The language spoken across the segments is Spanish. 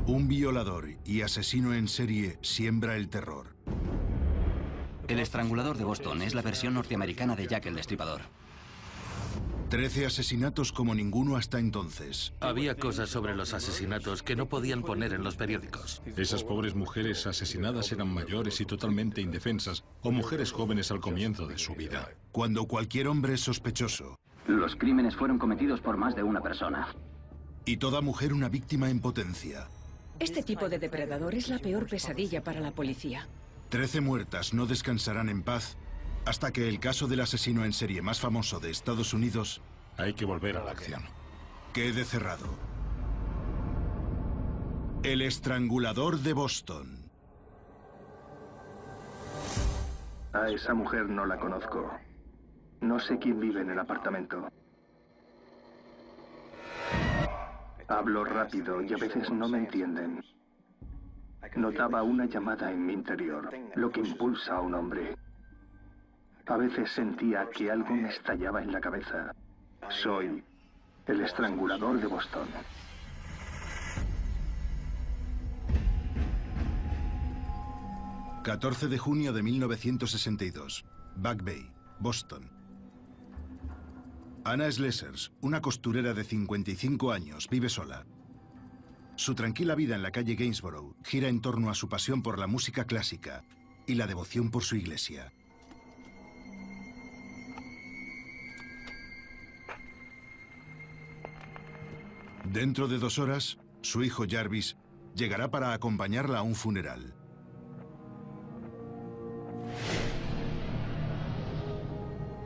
Un violador y asesino en serie siembra el terror. El estrangulador de Boston es la versión norteamericana de Jack el Destripador. 13 asesinatos como ninguno hasta entonces. Había cosas sobre los asesinatos que no podían poner en los periódicos. Esas pobres mujeres asesinadas eran mayores y totalmente indefensas, o mujeres jóvenes al comienzo de su vida. Cuando cualquier hombre es sospechoso. Los crímenes fueron cometidos por más de una persona. Y toda mujer una víctima en potencia. Este tipo de depredador es la peor pesadilla para la policía. 13 muertas no descansarán en paz hasta que el caso del asesino en serie más famoso de Estados Unidos... Hay que volver a la acción. ...quede cerrado. El estrangulador de Boston. A esa mujer no la conozco. No sé quién vive en el apartamento. Hablo rápido y a veces no me entienden. Notaba una llamada en mi interior, lo que impulsa a un hombre. A veces sentía que algo me estallaba en la cabeza. Soy el estrangulador de Boston. ...14 de junio de 1962... Back Bay, Boston. Anna Slesers, una costurera de 55 años, vive sola. Su tranquila vida en la calle Gainsborough gira en torno a su pasión por la música clásica y la devoción por su iglesia. Dentro de 2 horas, su hijo Jarvis llegará para acompañarla a un funeral.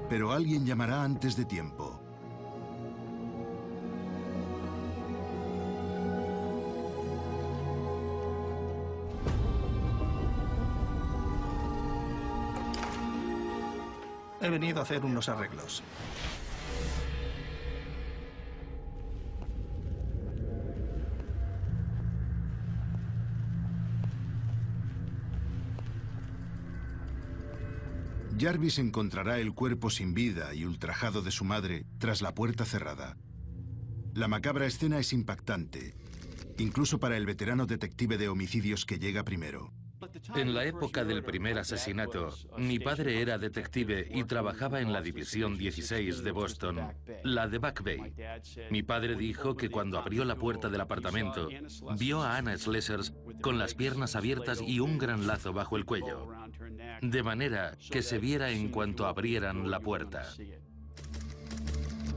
Pero alguien llamará antes de tiempo. He venido a hacer unos arreglos. Jarvis encontrará el cuerpo sin vida y ultrajado de su madre tras la puerta cerrada. La macabra escena es impactante, incluso para el veterano detective de homicidios que llega primero. En la época del primer asesinato, mi padre era detective y trabajaba en la División 16 de Boston, la de Back Bay. Mi padre dijo que cuando abrió la puerta del apartamento, vio a Anna Slesers con las piernas abiertas y un gran lazo bajo el cuello, de manera que se viera en cuanto abrieran la puerta.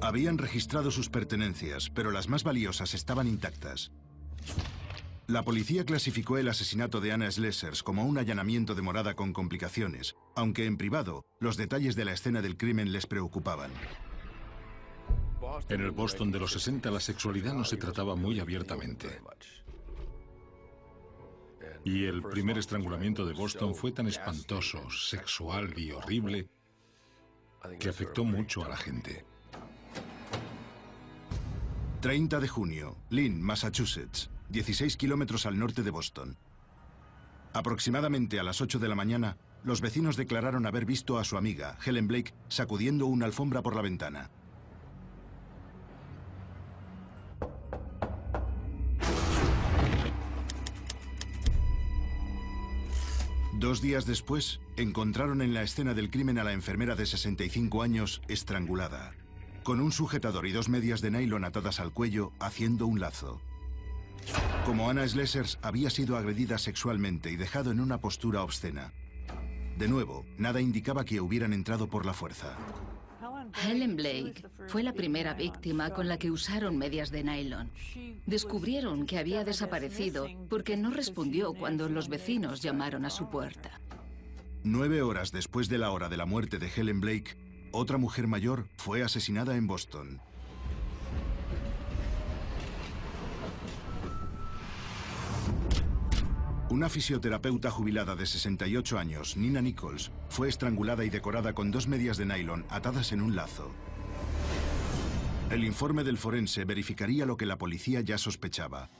Habían registrado sus pertenencias, pero las más valiosas estaban intactas. La policía clasificó el asesinato de Anna Slesers como un allanamiento de morada con complicaciones, aunque en privado, los detalles de la escena del crimen les preocupaban. En el Boston de los 60 la sexualidad no se trataba muy abiertamente. Y el primer estrangulamiento de Boston fue tan espantoso, sexual y horrible que afectó mucho a la gente. 30 de junio, Lynn, Massachusetts, 16 kilómetros al norte de Boston. Aproximadamente a las 8 de la mañana, los vecinos declararon haber visto a su amiga, Helen Blake, sacudiendo una alfombra por la ventana. Dos días después, encontraron en la escena del crimen a la enfermera de 65 años estrangulada, con un sujetador y 2 medias de nylon atadas al cuello, haciendo un lazo. Como Anna Slesers había sido agredida sexualmente y dejado en una postura obscena. De nuevo, nada indicaba que hubieran entrado por la fuerza. Helen Blake fue la primera víctima con la que usaron medias de nylon. Descubrieron que había desaparecido porque no respondió cuando los vecinos llamaron a su puerta. 9 horas después de la hora de la muerte de Helen Blake, otra mujer mayor fue asesinada en Boston. Una fisioterapeuta jubilada de 68 años, Nina Nichols, fue estrangulada y decorada con 2 medias de nylon atadas en un lazo. El informe del forense verificaría lo que la policía ya sospechaba: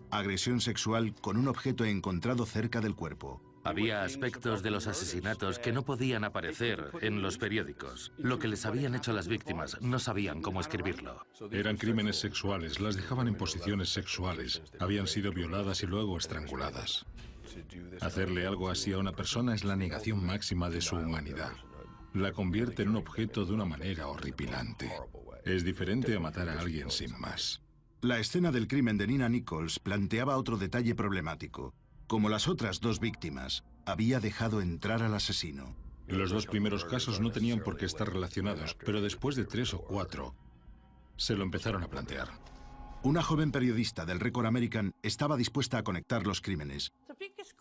agresión sexual con un objeto encontrado cerca del cuerpo. Había aspectos de los asesinatos que no podían aparecer en los periódicos. Lo que les habían hecho a las víctimas no sabían cómo escribirlo. Eran crímenes sexuales, las dejaban en posiciones sexuales. Habían sido violadas y luego estranguladas. Hacerle algo así a una persona es la negación máxima de su humanidad. La convierte en un objeto de una manera horripilante. Es diferente a matar a alguien sin más. La escena del crimen de Nina Nichols planteaba otro detalle problemático. Como las otras dos víctimas, había dejado entrar al asesino. Los dos primeros casos no tenían por qué estar relacionados, pero después de 3 o 4, se lo empezaron a plantear. Una joven periodista del Record American estaba dispuesta a conectar los crímenes.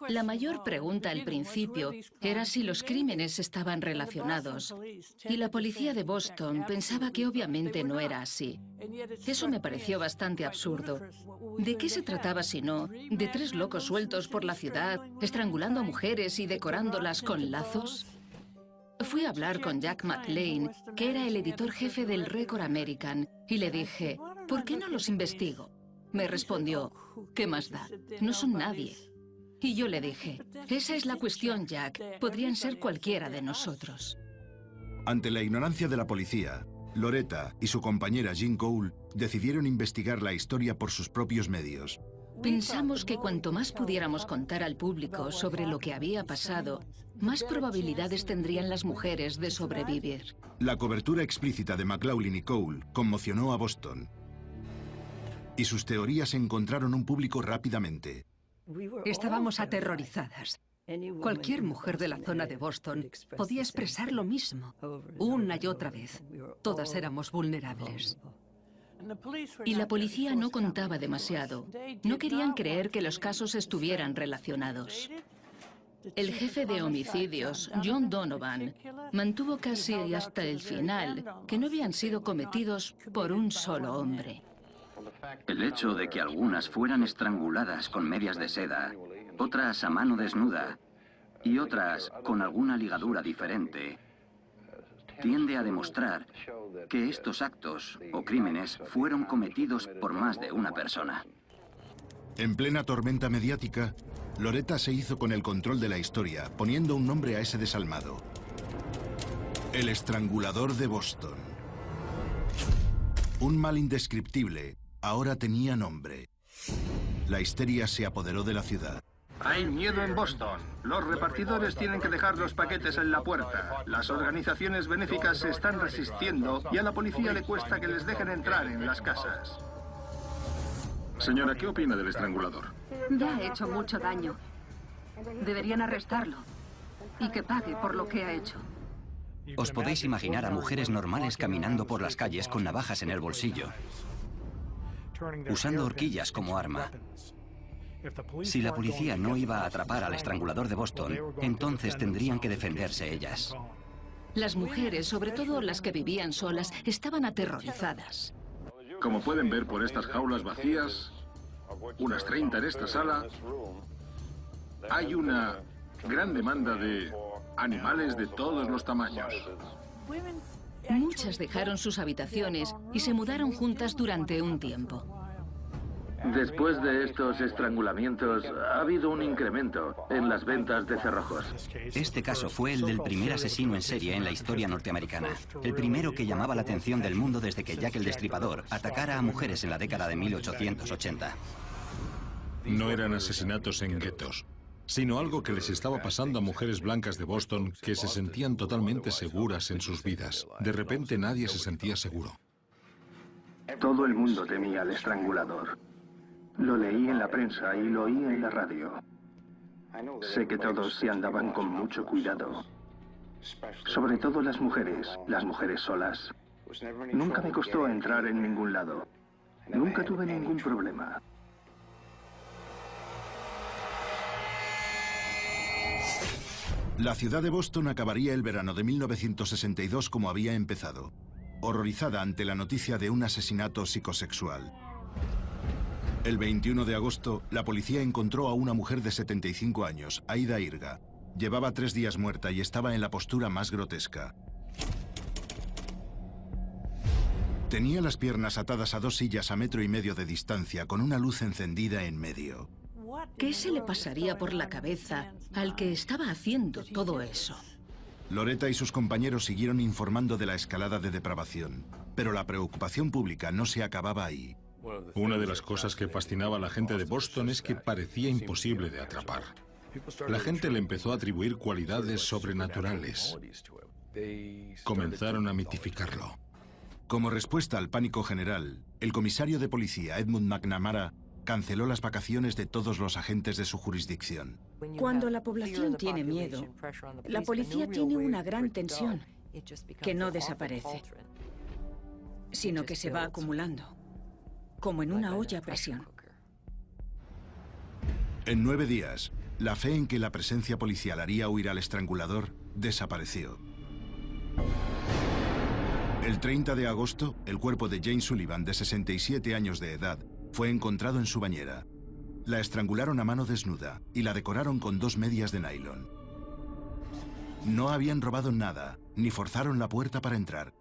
La mayor pregunta al principio era si los crímenes estaban relacionados. Y la policía de Boston pensaba que obviamente no era así. Eso me pareció bastante absurdo. ¿De qué se trataba si no? ¿De 3 locos sueltos por la ciudad, estrangulando a mujeres y decorándolas con lazos? Fui a hablar con Jack McLean, que era el editor jefe del Record American, y le dije, ¿por qué no los investigo? Me respondió, ¿qué más da? No son nadie. Y yo le dije, esa es la cuestión, Jack. Podrían ser cualquiera de nosotros. Ante la ignorancia de la policía, Loretta y su compañera Jean Cole decidieron investigar la historia por sus propios medios. Pensamos que cuanto más pudiéramos contar al público sobre lo que había pasado, más probabilidades tendrían las mujeres de sobrevivir. La cobertura explícita de McLaughlin y Cole conmocionó a Boston. Y sus teorías encontraron un público rápidamente. Estábamos aterrorizadas. Cualquier mujer de la zona de Boston podía expresar lo mismo, una y otra vez. Todas éramos vulnerables. Y la policía no contaba demasiado. No querían creer que los casos estuvieran relacionados. El jefe de homicidios, John Donovan, mantuvo casi hasta el final que no habían sido cometidos por un solo hombre. El hecho de que algunas fueran estranguladas con medias de seda, otras a mano desnuda y otras con alguna ligadura diferente, tiende a demostrar que estos actos o crímenes fueron cometidos por más de una persona. En plena tormenta mediática, Loretta se hizo con el control de la historia, poniendo un nombre a ese desalmado. El estrangulador de Boston. Un mal indescriptible, ahora tenía nombre. La histeria se apoderó de la ciudad. Hay miedo en Boston. Los repartidores tienen que dejar los paquetes en la puerta. Las organizaciones benéficas se están resistiendo y a la policía le cuesta que les dejen entrar en las casas. Señora, ¿qué opina del estrangulador? Ya ha hecho mucho daño. Deberían arrestarlo y que pague por lo que ha hecho. Os podéis imaginar a mujeres normales caminando por las calles con navajas en el bolsillo, usando horquillas como arma. Si la policía no iba a atrapar al estrangulador de Boston, entonces tendrían que defenderse ellas. Las mujeres, sobre todo las que vivían solas, estaban aterrorizadas. Como pueden ver por estas jaulas vacías, unas 30 en esta sala, hay una gran demanda de animales de todos los tamaños. Muchas dejaron sus habitaciones y se mudaron juntas durante un tiempo. Después de estos estrangulamientos, ha habido un incremento en las ventas de cerrojos. Este caso fue el del primer asesino en serie en la historia norteamericana. El primero que llamaba la atención del mundo desde que Jack el Destripador atacara a mujeres en la década de 1880. No eran asesinatos en guetos, sino algo que les estaba pasando a mujeres blancas de Boston que se sentían totalmente seguras en sus vidas. De repente nadie se sentía seguro. Todo el mundo temía al estrangulador. Lo leí en la prensa y lo oí en la radio. Sé que todos se andaban con mucho cuidado. Sobre todo las mujeres solas. Nunca me costó entrar en ningún lado. Nunca tuve ningún problema. La ciudad de Boston acabaría el verano de 1962 como había empezado, horrorizada ante la noticia de un asesinato psicosexual. El 21 de agosto, la policía encontró a una mujer de 75 años, Aida Irga. Llevaba 3 días muerta y estaba en la postura más grotesca. Tenía las piernas atadas a 2 sillas a 1,5 metros de distancia, con una luz encendida en medio. ¿Qué se le pasaría por la cabeza al que estaba haciendo todo eso? Loretta y sus compañeros siguieron informando de la escalada de depravación, pero la preocupación pública no se acababa ahí. Una de las cosas que fascinaba a la gente de Boston es que parecía imposible de atrapar. La gente le empezó a atribuir cualidades sobrenaturales. Comenzaron a mitificarlo. Como respuesta al pánico general, el comisario de policía Edmund McNamara canceló las vacaciones de todos los agentes de su jurisdicción. Cuando la población tiene miedo, la policía tiene una gran tensión que no desaparece, sino que se va acumulando, como en una olla a presión. En 9 días, la fe en que la presencia policial haría huir al estrangulador desapareció. El 30 de agosto, el cuerpo de Jane Sullivan, de 67 años de edad, fue encontrado en su bañera. La estrangularon a mano desnuda y la decoraron con 2 medias de nylon. No habían robado nada, ni forzaron la puerta para entrar.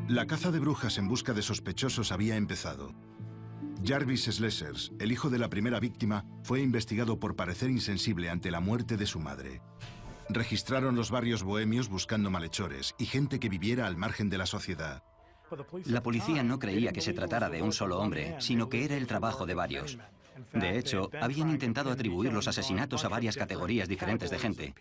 La caza de brujas en busca de sospechosos había empezado. Jarvis Slessers, el hijo de la primera víctima, fue investigado por parecer insensible ante la muerte de su madre. Registraron los barrios bohemios buscando malhechores y gente que viviera al margen de la sociedad. La policía no creía que se tratara de un solo hombre, sino que era el trabajo de varios. De hecho, habían intentado atribuir los asesinatos a varias categorías diferentes de gente.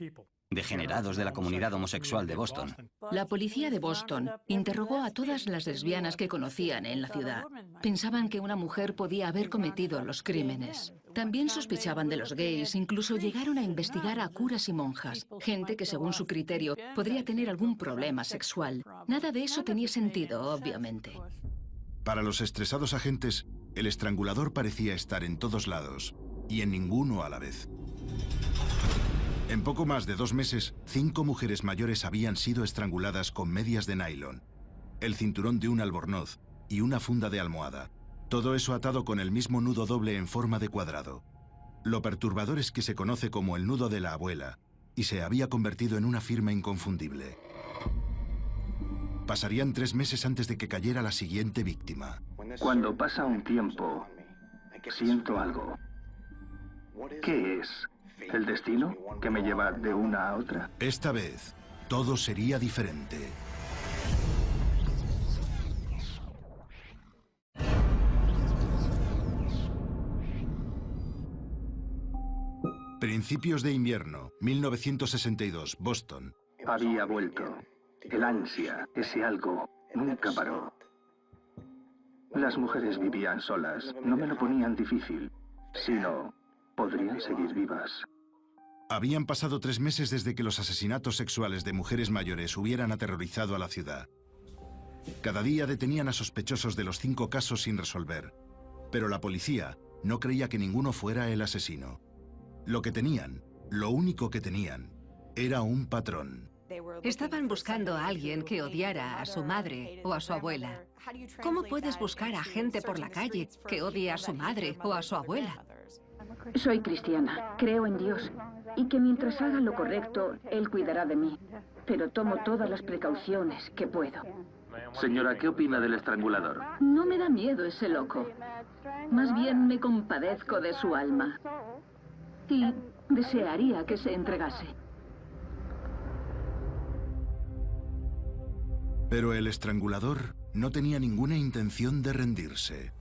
Degenerados de la comunidad homosexual de Boston. La policía de Boston interrogó a todas las lesbianas que conocían en la ciudad. Pensaban que una mujer podía haber cometido los crímenes. También sospechaban de los gays, incluso llegaron a investigar a curas y monjas, gente que según su criterio podría tener algún problema sexual. Nada de eso tenía sentido, obviamente. Para los estresados agentes, el estrangulador parecía estar en todos lados y en ninguno a la vez. En poco más de 2 meses, 5 mujeres mayores habían sido estranguladas con medias de nylon, el cinturón de un albornoz y una funda de almohada. Todo eso atado con el mismo nudo doble en forma de cuadrado. Lo perturbador es que se conoce como el nudo de la abuela y se había convertido en una firma inconfundible. Pasarían 3 meses antes de que cayera la siguiente víctima. Cuando pasa un tiempo, siento algo. ¿Qué es? ¿El destino que me lleva de una a otra? Esta vez, todo sería diferente. Principios de invierno, 1962, Boston. Había vuelto. El ansia, ese algo, nunca paró. Las mujeres vivían solas, no me lo ponían difícil, sino podrían seguir vivas. Habían pasado 3 meses desde que los asesinatos sexuales de mujeres mayores hubieran aterrorizado a la ciudad. Cada día detenían a sospechosos de los 5 casos sin resolver, pero la policía no creía que ninguno fuera el asesino. Lo que tenían, lo único que tenían, era un patrón. Estaban buscando a alguien que odiara a su madre o a su abuela. ¿Cómo puedes buscar a gente por la calle que odie a su madre o a su abuela? Soy cristiana, creo en Dios y que mientras haga lo correcto, Él cuidará de mí. Pero tomo todas las precauciones que puedo. Señora, ¿qué opina del estrangulador? No me da miedo ese loco. Más bien me compadezco de su alma. Y desearía que se entregase. Pero el estrangulador no tenía ninguna intención de rendirse.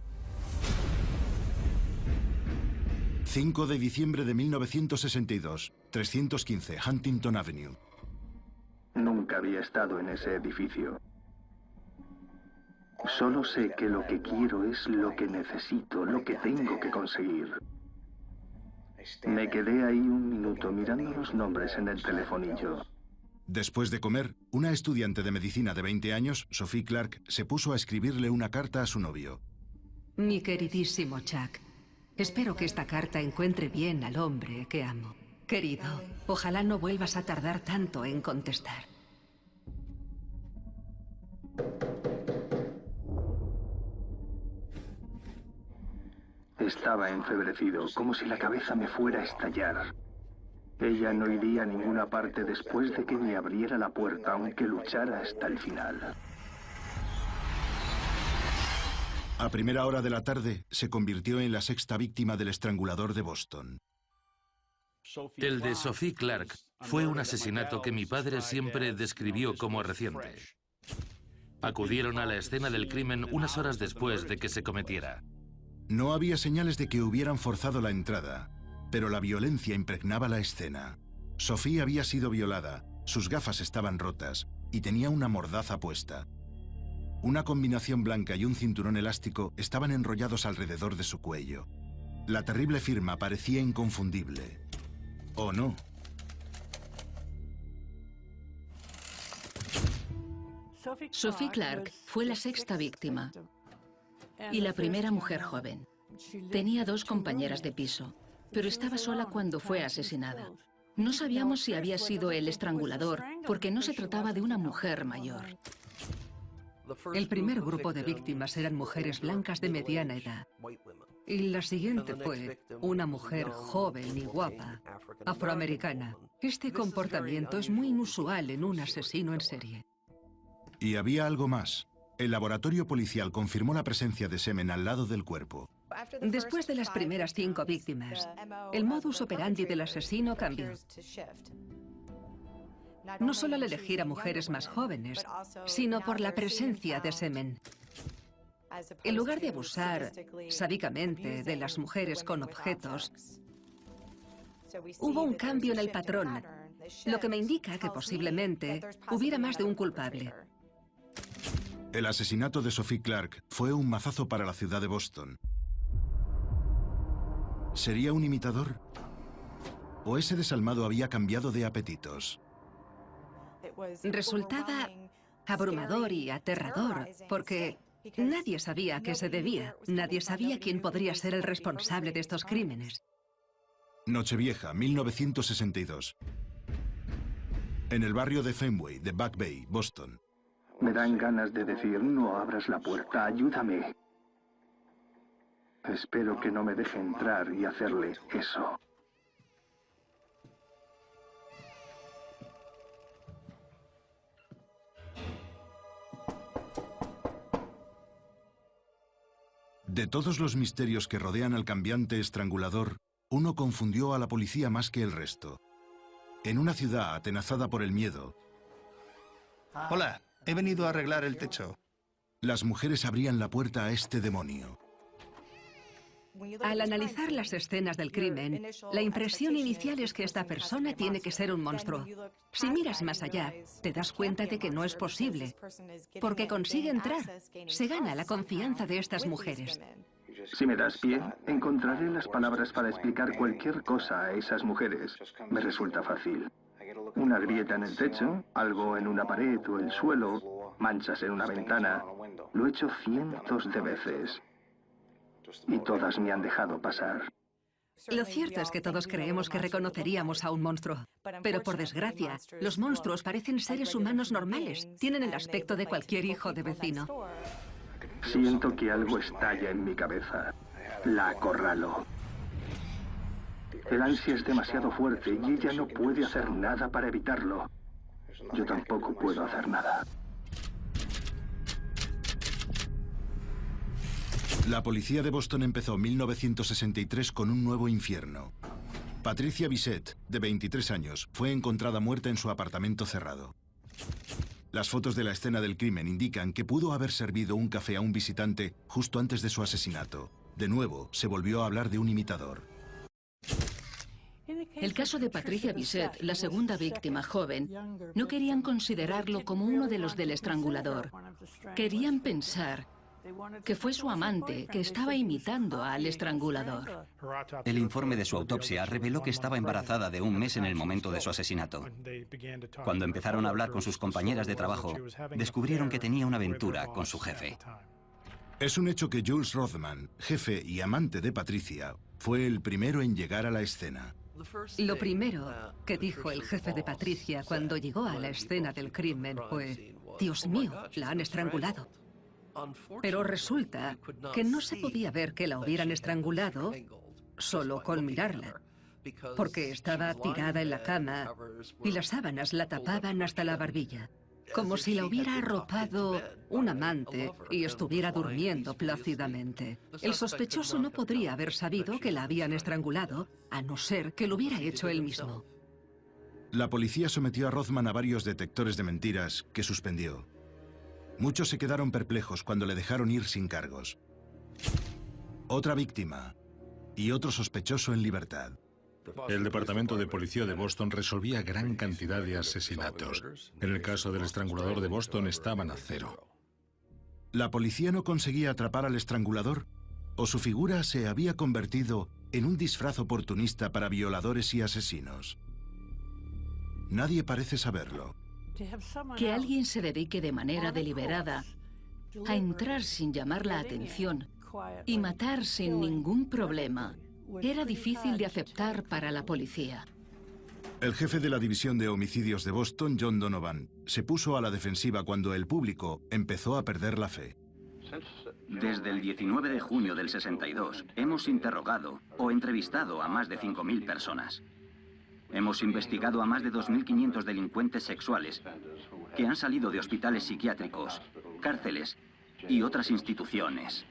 5 de diciembre de 1962, 315 Huntington Avenue. Nunca había estado en ese edificio. Solo sé que lo que quiero es lo que necesito, lo que tengo que conseguir. Me quedé ahí un minuto mirando los nombres en el telefonillo. Después de comer, una estudiante de medicina de 20 años, Sophie Clark, se puso a escribirle una carta a su novio. Mi queridísimo Chuck, espero que esta carta encuentre bien al hombre que amo. Querido, ojalá no vuelvas a tardar tanto en contestar. Estaba enfebrecido, como si la cabeza me fuera a estallar. Ella no iría a ninguna parte después de que me abriera la puerta, aunque luchara hasta el final. A primera hora de la tarde, se convirtió en la sexta víctima del estrangulador de Boston. El de Sophie Clark fue un asesinato que mi padre siempre describió como reciente. Acudieron a la escena del crimen unas horas después de que se cometiera. No había señales de que hubieran forzado la entrada, pero la violencia impregnaba la escena. Sophie había sido violada, sus gafas estaban rotas y tenía una mordaza puesta. Una combinación blanca y un cinturón elástico estaban enrollados alrededor de su cuello. La terrible firma parecía inconfundible. ¿O no? Sophie Clark fue la sexta víctima y la primera mujer joven. Tenía 2 compañeras de piso, pero estaba sola cuando fue asesinada. No sabíamos si había sido el estrangulador, porque no se trataba de una mujer mayor. El primer grupo de víctimas eran mujeres blancas de mediana edad. Y la siguiente fue una mujer joven y guapa, afroamericana. Este comportamiento es muy inusual en un asesino en serie. Y había algo más. El laboratorio policial confirmó la presencia de semen al lado del cuerpo. Después de las primeras 5 víctimas, el modus operandi del asesino cambió. No solo al elegir a mujeres más jóvenes, sino por la presencia de semen. En lugar de abusar sádicamente de las mujeres con objetos, hubo un cambio en el patrón, lo que me indica que posiblemente hubiera más de un culpable. El asesinato de Sophie Clark fue un mazazo para la ciudad de Boston. ¿Sería un imitador? ¿O ese desalmado había cambiado de apetitos? Resultaba abrumador y aterrador, porque nadie sabía a qué se debía. Nadie sabía quién podría ser el responsable de estos crímenes. Nochevieja, 1962. En el barrio de Fenway, de Back Bay, Boston. Me dan ganas de decir, no abras la puerta, ayúdame. Espero que no me deje entrar y hacerle eso. De todos los misterios que rodean al cambiante estrangulador, uno confundió a la policía más que el resto. En una ciudad atenazada por el miedo... Hola, he venido a arreglar el techo. Las mujeres abrían la puerta a este demonio. Al analizar las escenas del crimen, la impresión inicial es que esta persona tiene que ser un monstruo. Si miras más allá, te das cuenta de que no es posible, porque consigue entrar. Se gana la confianza de estas mujeres. Si me das pie, encontraré las palabras para explicar cualquier cosa a esas mujeres. Me resulta fácil. Una grieta en el techo, algo en una pared o el suelo, manchas en una ventana. Lo he hecho cientos de veces. Y todas me han dejado pasar. Lo cierto es que todos creemos que reconoceríamos a un monstruo. Pero por desgracia, los monstruos parecen seres humanos normales. Tienen el aspecto de cualquier hijo de vecino. Siento que algo estalla en mi cabeza. La acorralo. El ansia es demasiado fuerte y ella no puede hacer nada para evitarlo. Yo tampoco puedo hacer nada. La policía de Boston empezó 1963 con un nuevo infierno. Patricia Bissett, de 23 años, fue encontrada muerta en su apartamento cerrado. Las fotos de la escena del crimen indican que pudo haber servido un café a un visitante justo antes de su asesinato. De nuevo, se volvió a hablar de un imitador. El caso de Patricia Bissett, la segunda víctima joven, no querían considerarlo como uno de los del estrangulador. Querían pensar que fue su amante que estaba imitando al estrangulador. El informe de su autopsia reveló que estaba embarazada de 1 mes en el momento de su asesinato. Cuando empezaron a hablar con sus compañeras de trabajo, descubrieron que tenía una aventura con su jefe. Es un hecho que Jules Rothman, jefe y amante de Patricia, fue el primero en llegar a la escena. Lo primero que dijo el jefe de Patricia cuando llegó a la escena del crimen fue: Dios mío, la han estrangulado. Pero resulta que no se podía ver que la hubieran estrangulado solo con mirarla, porque estaba tirada en la cama y las sábanas la tapaban hasta la barbilla. como si la hubiera arropado un amante y estuviera durmiendo plácidamente. El sospechoso no podría haber sabido que la habían estrangulado, a no ser que lo hubiera hecho él mismo. La policía sometió a Rothman a varios detectores de mentiras que suspendió. Muchos se quedaron perplejos cuando le dejaron ir sin cargos. Otra víctima y otro sospechoso en libertad. El Departamento de Policía de Boston resolvía gran cantidad de asesinatos. En el caso del estrangulador de Boston estaban a 0. ¿La policía no conseguía atrapar al estrangulador? ¿O su figura se había convertido en un disfraz oportunista para violadores y asesinos? Nadie parece saberlo. Que alguien se dedique de manera deliberada a entrar sin llamar la atención y matar sin ningún problema era difícil de aceptar para la policía. El jefe de la División de Homicidios de Boston, John Donovan, se puso a la defensiva cuando el público empezó a perder la fe. Desde el 19 de junio del 62 hemos interrogado o entrevistado a más de 5.000 personas. Hemos investigado a más de 2.500 delincuentes sexuales que han salido de hospitales psiquiátricos, cárceles y otras instituciones.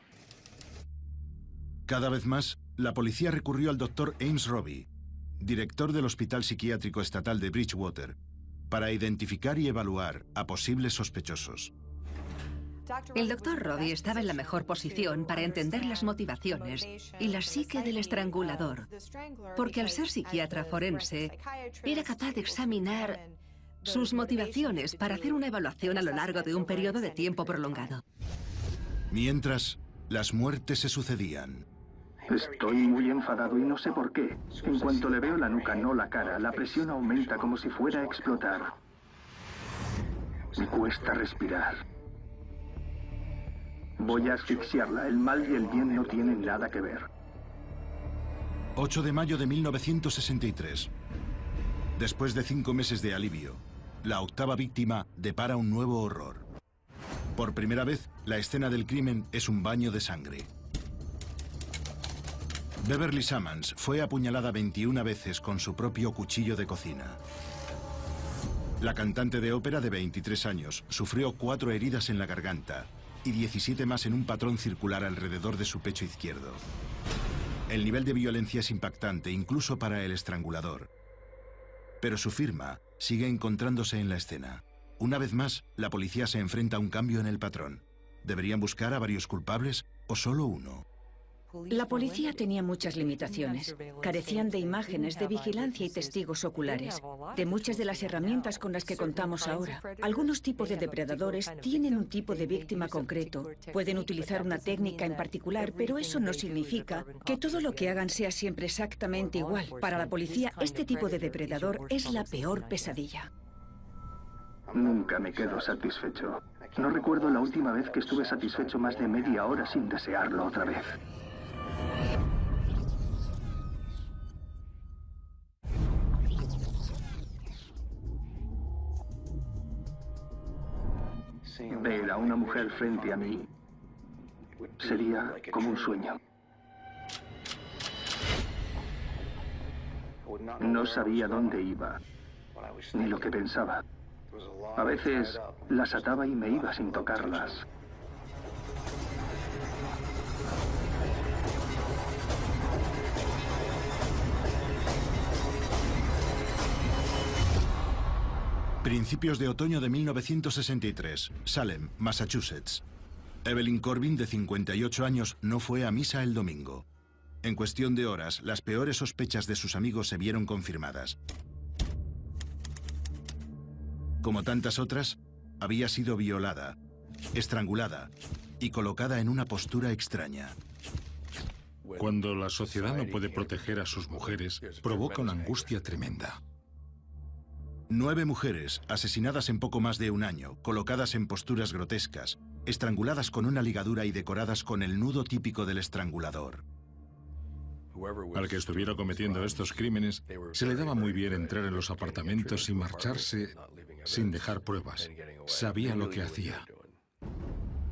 Cada vez más, la policía recurrió al Dr. Ames Robbie, director del Hospital Psiquiátrico Estatal de Bridgewater, para identificar y evaluar a posibles sospechosos. El Dr. Robbie estaba en la mejor posición para entender las motivaciones y la psique del estrangulador, porque al ser psiquiatra forense, era capaz de examinar sus motivaciones para hacer una evaluación a lo largo de un periodo de tiempo prolongado. Mientras, las muertes se sucedían. Estoy muy enfadado y no sé por qué. En cuanto le veo la nuca, no la cara, la presión aumenta como si fuera a explotar. Me cuesta respirar. Voy a asfixiarla. El mal y el bien no tienen nada que ver. 8 de mayo de 1963. Después de 5 meses de alivio, la octava víctima depara un nuevo horror. Por primera vez, la escena del crimen es un baño de sangre. Beverly Sammons fue apuñalada 21 veces con su propio cuchillo de cocina. La cantante de ópera de 23 años sufrió 4 heridas en la garganta y 17 más en un patrón circular alrededor de su pecho izquierdo. El nivel de violencia es impactante, incluso para el estrangulador. Pero su firma sigue encontrándose en la escena. Una vez más, la policía se enfrenta a un cambio en el patrón. ¿Deberían buscar a varios culpables o solo uno? La policía tenía muchas limitaciones. Carecían de imágenes, de vigilancia y testigos oculares, de muchas de las herramientas con las que contamos ahora. Algunos tipos de depredadores tienen un tipo de víctima concreto. Pueden utilizar una técnica en particular, pero eso no significa que todo lo que hagan sea siempre exactamente igual. Para la policía, este tipo de depredador es la peor pesadilla. Nunca me quedo satisfecho. No recuerdo la última vez que estuve satisfecho más de media hora sin desearlo otra vez. Ver a una mujer frente a mí sería como un sueño. No sabía dónde iba, ni lo que pensaba. A veces las ataba y me iba sin tocarlas. Principios de otoño de 1963, Salem, Massachusetts. Evelyn Corbin, de 58 años, no fue a misa el domingo. En cuestión de horas, las peores sospechas de sus amigos se vieron confirmadas. Como tantas otras, había sido violada, estrangulada y colocada en una postura extraña. Cuando la sociedad no puede proteger a sus mujeres, provoca una angustia tremenda. 9 mujeres asesinadas en poco más de un año, colocadas en posturas grotescas, estranguladas con una ligadura y decoradas con el nudo típico del estrangulador. Al que estuviera cometiendo estos crímenes, se le daba muy bien entrar en los apartamentos y marcharse sin dejar pruebas. Sabía lo que hacía.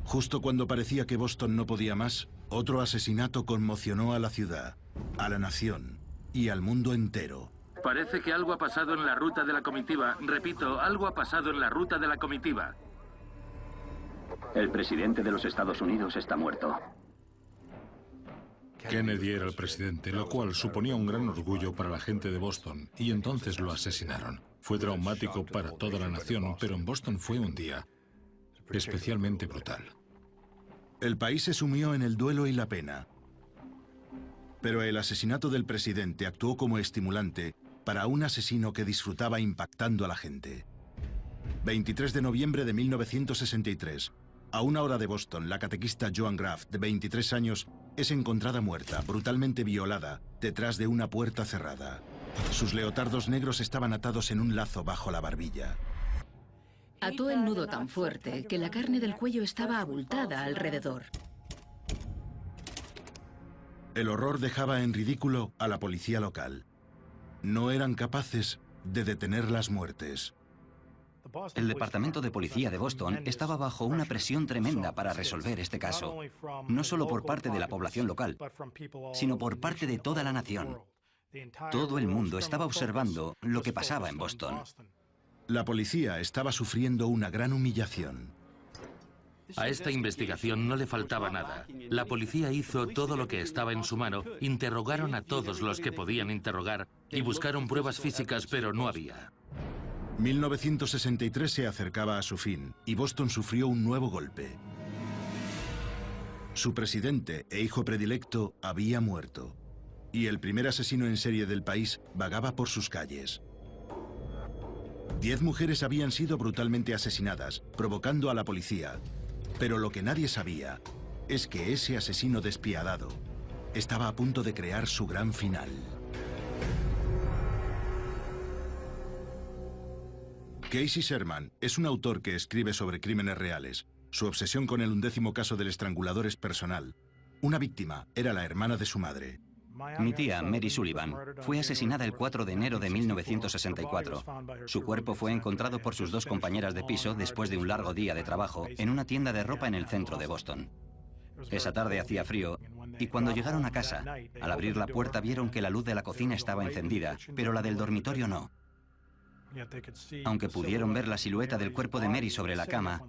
Justo cuando parecía que Boston no podía más, otro asesinato conmocionó a la ciudad, a la nación y al mundo entero. Parece que algo ha pasado en la ruta de la comitiva. Repito, algo ha pasado en la ruta de la comitiva. El presidente de los Estados Unidos está muerto. Kennedy era el presidente, lo cual suponía un gran orgullo para la gente de Boston, y entonces lo asesinaron. Fue traumático para toda la nación, pero en Boston fue un día especialmente brutal. El país se sumió en el duelo y la pena. Pero el asesinato del presidente actuó como estimulante para un asesino que disfrutaba impactando a la gente. 23 de noviembre de 1963. A 1 hora de Boston, la catequista Joan Graff, de 23 años, es encontrada muerta, brutalmente violada, detrás de una puerta cerrada. Sus leotardos negros estaban atados en un lazo bajo la barbilla. Ató el nudo tan fuerte que la carne del cuello estaba abultada alrededor. El horror dejaba en ridículo a la policía local. No eran capaces de detener las muertes. El Departamento de Policía de Boston estaba bajo una presión tremenda para resolver este caso, no solo por parte de la población local, sino por parte de toda la nación. Todo el mundo estaba observando lo que pasaba en Boston. La policía estaba sufriendo una gran humillación. A esta investigación no le faltaba nada. La policía hizo todo lo que estaba en su mano, interrogaron a todos los que podían interrogar y buscaron pruebas físicas, pero no había. 1963 se acercaba a su fin y Boston sufrió un nuevo golpe. Su presidente e hijo predilecto había muerto y el primer asesino en serie del país vagaba por sus calles. 10 mujeres habían sido brutalmente asesinadas, provocando a la policía. Pero lo que nadie sabía es que ese asesino despiadado estaba a punto de crear su gran final. Casey Sherman es un autor que escribe sobre crímenes reales. Su obsesión con el 11º caso del estrangulador es personal. Una víctima era la hermana de su madre. Mi tía, Mary Sullivan, fue asesinada el 4 de enero de 1964. Su cuerpo fue encontrado por sus 2 compañeras de piso después de un largo día de trabajo en una tienda de ropa en el centro de Boston. Esa tarde hacía frío y cuando llegaron a casa, al abrir la puerta vieron que la luz de la cocina estaba encendida, pero la del dormitorio no. Aunque pudieron ver la silueta del cuerpo de Mary sobre la cama,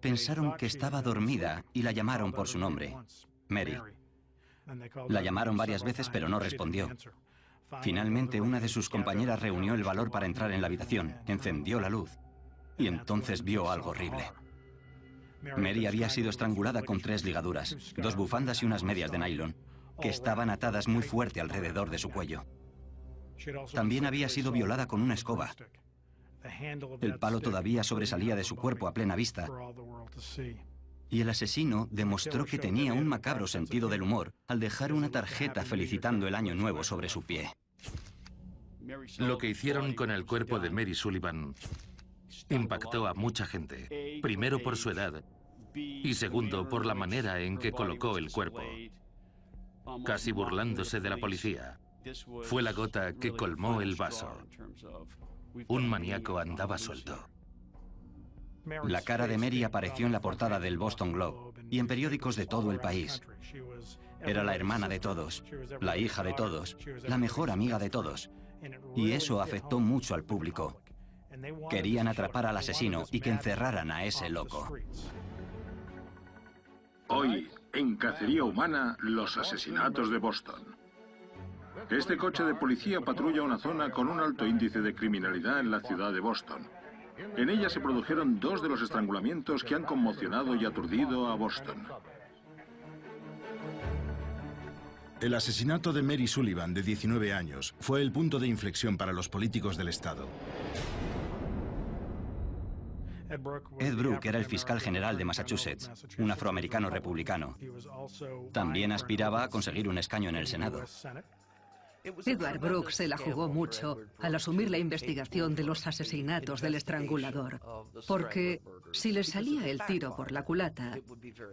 pensaron que estaba dormida y la llamaron por su nombre, Mary. La llamaron varias veces, pero no respondió. Finalmente, una de sus compañeras reunió el valor para entrar en la habitación, encendió la luz y entonces vio algo horrible. Mary había sido estrangulada con 3 ligaduras, 2 bufandas y unas medias de nylon, que estaban atadas muy fuerte alrededor de su cuello. También había sido violada con una escoba. El palo todavía sobresalía de su cuerpo a plena vista. Y el asesino demostró que tenía un macabro sentido del humor al dejar una tarjeta felicitando el año nuevo sobre su pie. Lo que hicieron con el cuerpo de Mary Sullivan impactó a mucha gente. Primero por su edad y segundo por la manera en que colocó el cuerpo, casi burlándose de la policía. Fue la gota que colmó el vaso. Un maníaco andaba suelto. La cara de Mary apareció en la portada del Boston Globe y en periódicos de todo el país. Era la hermana de todos, la hija de todos, la mejor amiga de todos. Y eso afectó mucho al público. Querían atrapar al asesino y que encerraran a ese loco. Hoy, en Cacería Humana, los asesinatos de Boston. Este coche de policía patrulla una zona con un alto índice de criminalidad en la ciudad de Boston. En ella se produjeron 2 de los estrangulamientos que han conmocionado y aturdido a Boston. El asesinato de Mary Sullivan, de 19 años, fue el punto de inflexión para los políticos del estado. Ed Brooke era el fiscal general de Massachusetts, un afroamericano republicano. También aspiraba a conseguir un escaño en el Senado. Edward Brooke se la jugó mucho al asumir la investigación de los asesinatos del estrangulador, porque si le salía el tiro por la culata,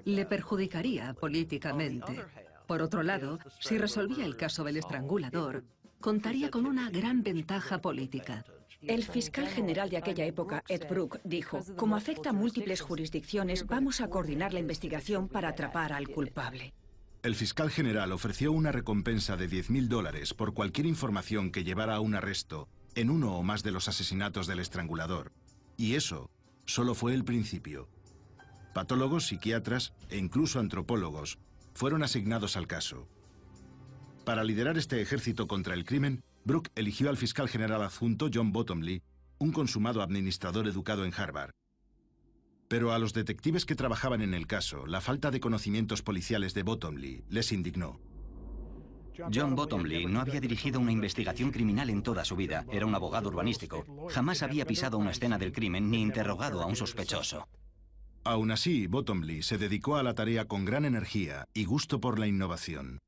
le perjudicaría políticamente. Por otro lado, si resolvía el caso del estrangulador, contaría con una gran ventaja política. El fiscal general de aquella época, Ed Brooke, dijo: como afecta a múltiples jurisdicciones, vamos a coordinar la investigación para atrapar al culpable. El fiscal general ofreció una recompensa de $10.000 por cualquier información que llevara a un arresto en uno o más de los asesinatos del estrangulador. Y eso solo fue el principio. Patólogos, psiquiatras e incluso antropólogos fueron asignados al caso. Para liderar este ejército contra el crimen, Brooke eligió al fiscal general adjunto John Bottomley, un consumado administrador educado en Harvard. Pero a los detectives que trabajaban en el caso, la falta de conocimientos policiales de Bottomley les indignó. John Bottomley no había dirigido una investigación criminal en toda su vida. Era un abogado urbanístico. Jamás había pisado una escena del crimen ni interrogado a un sospechoso. Aún así, Bottomley se dedicó a la tarea con gran energía y gusto por la innovación.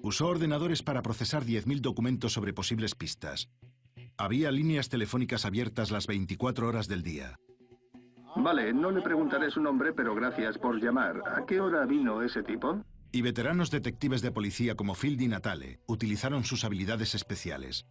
Usó ordenadores para procesar 10.000 documentos sobre posibles pistas. Había líneas telefónicas abiertas las 24 horas del día. Vale, no le preguntaré su nombre, pero gracias por llamar. ¿A qué hora vino ese tipo? Y veteranos detectives de policía como Phil Di Natale utilizaron sus habilidades especiales.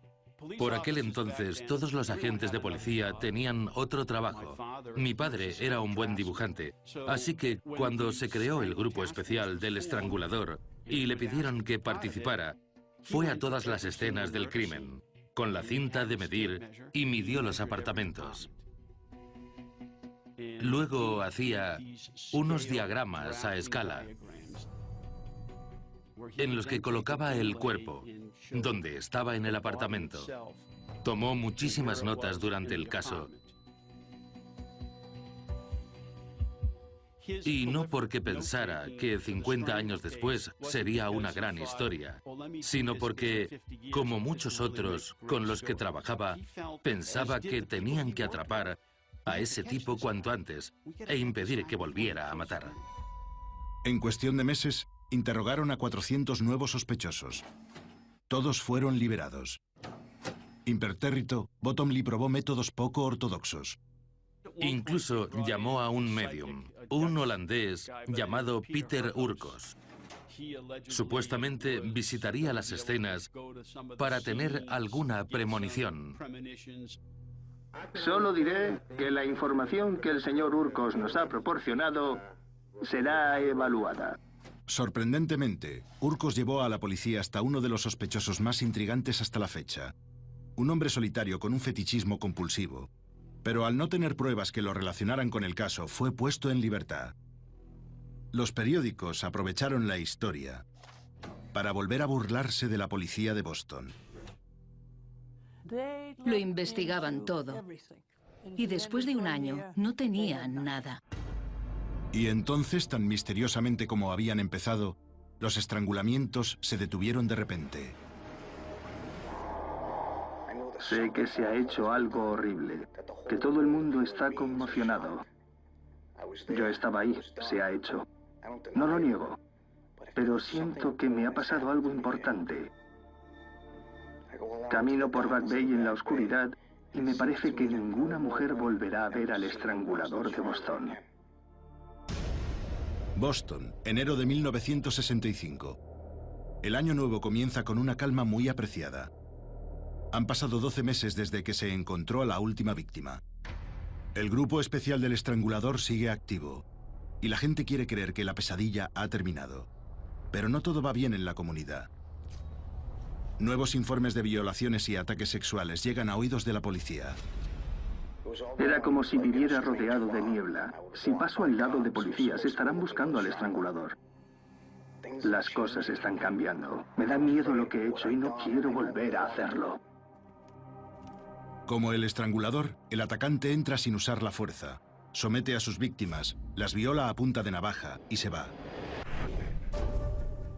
Por aquel entonces, todos los agentes de policía tenían otro trabajo. Mi padre era un buen dibujante, así que cuando se creó el grupo especial del estrangulador y le pidieron que participara, fue a todas las escenas del crimen, con la cinta de medir y midió los apartamentos. Luego hacía unos diagramas a escala en los que colocaba el cuerpo, donde estaba en el apartamento. Tomó muchísimas notas durante el caso. Y no porque pensara que 50 años después sería una gran historia, sino porque, como muchos otros con los que trabajaba, pensaba que tenían que atrapar a ese tipo cuanto antes e impedir que volviera a matar. En cuestión de meses, interrogaron a 400 nuevos sospechosos. Todos fueron liberados. Impertérrito, Bottomley probó métodos poco ortodoxos. Incluso llamó a un medium, un holandés llamado Peter Urkos. Supuestamente visitaría las escenas para tener alguna premonición. Solo diré que la información que el señor Urkos nos ha proporcionado será evaluada. Sorprendentemente, Urkos llevó a la policía hasta uno de los sospechosos más intrigantes hasta la fecha. Un hombre solitario con un fetichismo compulsivo. Pero al no tener pruebas que lo relacionaran con el caso, fue puesto en libertad. Los periódicos aprovecharon la historia para volver a burlarse de la policía de Boston. Lo investigaban todo. Y después de un año, no tenían nada. Y entonces, tan misteriosamente como habían empezado, los estrangulamientos se detuvieron de repente. Sé que se ha hecho algo horrible, que todo el mundo está conmocionado. Yo estaba ahí, se ha hecho. No lo niego, pero siento que me ha pasado algo importante. Camino por Back Bay en la oscuridad y me parece que ninguna mujer volverá a ver al estrangulador de Boston. Boston, enero de 1965. El año nuevo comienza con una calma muy apreciada. Han pasado 12 meses desde que se encontró a la última víctima. El grupo especial del estrangulador sigue activo y la gente quiere creer que la pesadilla ha terminado. Pero no todo va bien en la comunidad. Nuevos informes de violaciones y ataques sexuales llegan a oídos de la policía. Era como si viviera rodeado de niebla. Si paso al lado de policías, estarán buscando al estrangulador. Las cosas están cambiando. Me da miedo lo que he hecho y no quiero volver a hacerlo. Como el estrangulador, el atacante entra sin usar la fuerza, somete a sus víctimas, las viola a punta de navaja y se va.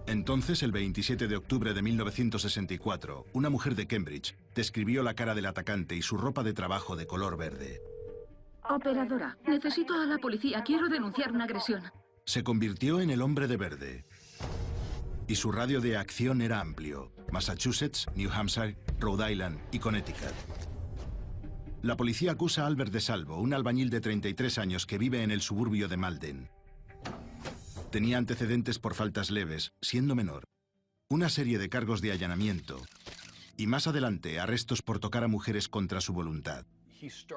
Entonces, el 27 de octubre de 1964, una mujer de Cambridge describió la cara del atacante y su ropa de trabajo de color verde. Operadora, necesito a la policía. Quiero denunciar una agresión. Se convirtió en el hombre de verde. Y su radio de acción era amplio: Massachusetts, New Hampshire, Rhode Island y Connecticut. La policía acusa a Albert DeSalvo, un albañil de 33 años que vive en el suburbio de Malden. Tenía antecedentes por faltas leves, siendo menor, una serie de cargos de allanamiento y más adelante arrestos por tocar a mujeres contra su voluntad.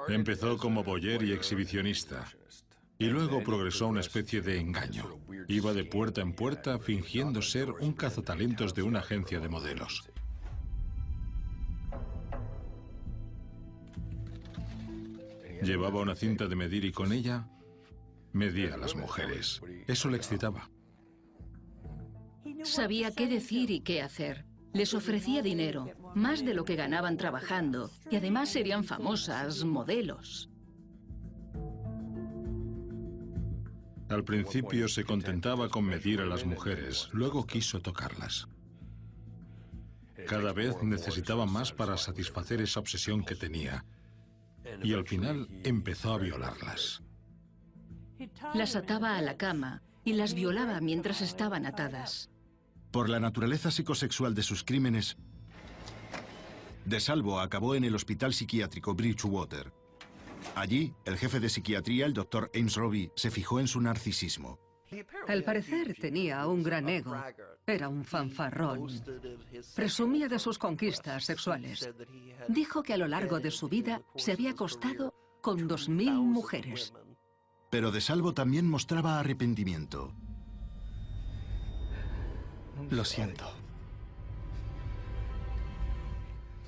Empezó como voyeur y exhibicionista. Y luego progresó a una especie de engaño. Iba de puerta en puerta fingiendo ser un cazatalentos de una agencia de modelos. Llevaba una cinta de medir y con ella medía a las mujeres. Eso le excitaba. Sabía qué decir y qué hacer. Les ofrecía dinero, más de lo que ganaban trabajando, y además serían famosas modelos. Al principio se contentaba con medir a las mujeres, luego quiso tocarlas. Cada vez necesitaba más para satisfacer esa obsesión que tenía, y al final empezó a violarlas. Las ataba a la cama y las violaba mientras estaban atadas. Por la naturaleza psicosexual de sus crímenes, DeSalvo acabó en el hospital psiquiátrico Bridgewater. Allí, el jefe de psiquiatría, el Dr. Ames Robbie, se fijó en su narcisismo. Al parecer tenía un gran ego. Era un fanfarrón. Presumía de sus conquistas sexuales. Dijo que a lo largo de su vida se había acostado con 2000 mujeres. Pero DeSalvo también mostraba arrepentimiento. Lo siento.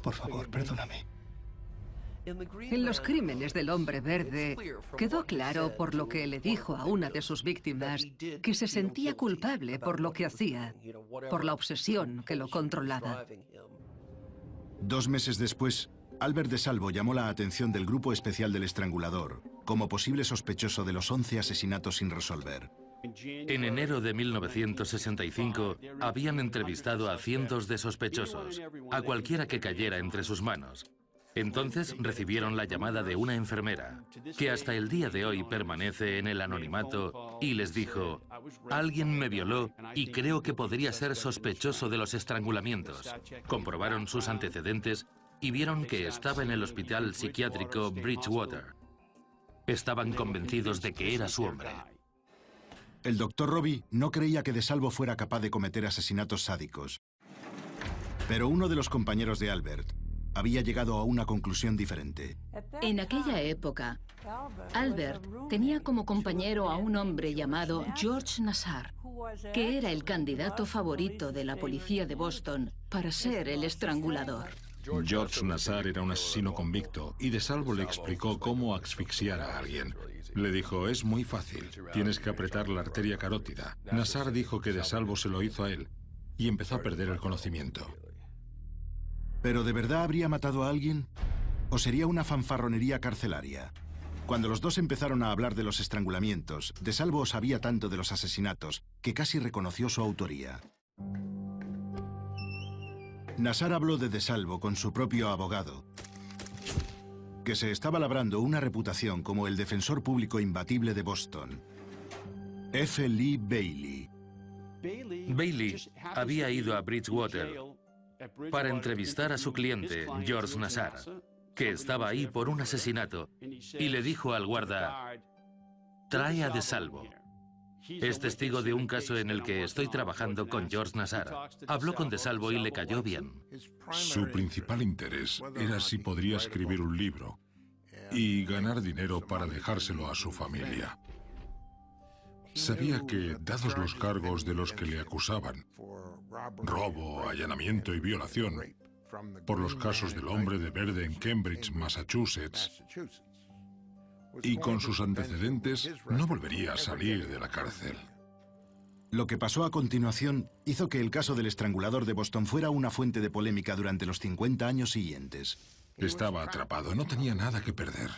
Por favor, perdóname. En los crímenes del hombre verde, quedó claro por lo que le dijo a una de sus víctimas que se sentía culpable por lo que hacía, por la obsesión que lo controlaba. 2 meses después, Albert DeSalvo llamó la atención del Grupo Especial del Estrangulador como posible sospechoso de los 11 asesinatos sin resolver. En enero de 1965 habían entrevistado a cientos de sospechosos, a cualquiera que cayera entre sus manos. Entonces recibieron la llamada de una enfermera, que hasta el día de hoy permanece en el anonimato, y les dijo: alguien me violó y creo que podría ser sospechoso de los estrangulamientos. Comprobaron sus antecedentes y vieron que estaba en el hospital psiquiátrico Bridgewater. Estaban convencidos de que era su hombre. El Dr. Robbie no creía que DeSalvo fuera capaz de cometer asesinatos sádicos. Pero uno de los compañeros de Albert había llegado a una conclusión diferente. En aquella época, Albert tenía como compañero a un hombre llamado George Nassar, que era el candidato favorito de la policía de Boston para ser el estrangulador. George Nassar era un asesino convicto y DeSalvo le explicó cómo asfixiar a alguien. Le dijo: es muy fácil, tienes que apretar la arteria carótida. Nassar dijo que DeSalvo se lo hizo a él y empezó a perder el conocimiento. ¿Pero de verdad habría matado a alguien? ¿O sería una fanfarronería carcelaria? Cuando los dos empezaron a hablar de los estrangulamientos, DeSalvo sabía tanto de los asesinatos que casi reconoció su autoría. Nassar habló de DeSalvo con su propio abogado, que se estaba labrando una reputación como el defensor público imbatible de Boston, F. Lee Bailey. Bailey había ido a Bridgewater para entrevistar a su cliente, George Nassar, que estaba ahí por un asesinato, y le dijo al guarda: trae a DeSalvo. Es testigo de un caso en el que estoy trabajando con George Nassar. Habló con DeSalvo y le cayó bien. Su principal interés era si podría escribir un libro y ganar dinero para dejárselo a su familia. Sabía que, dados los cargos de los que le acusaban, robo, allanamiento y violación, por los casos del hombre de verde en Cambridge, Massachusetts, y con sus antecedentes, no volvería a salir de la cárcel. Lo que pasó a continuación hizo que el caso del estrangulador de Boston fuera una fuente de polémica durante los 50 años siguientes. Estaba atrapado, no tenía nada que perder.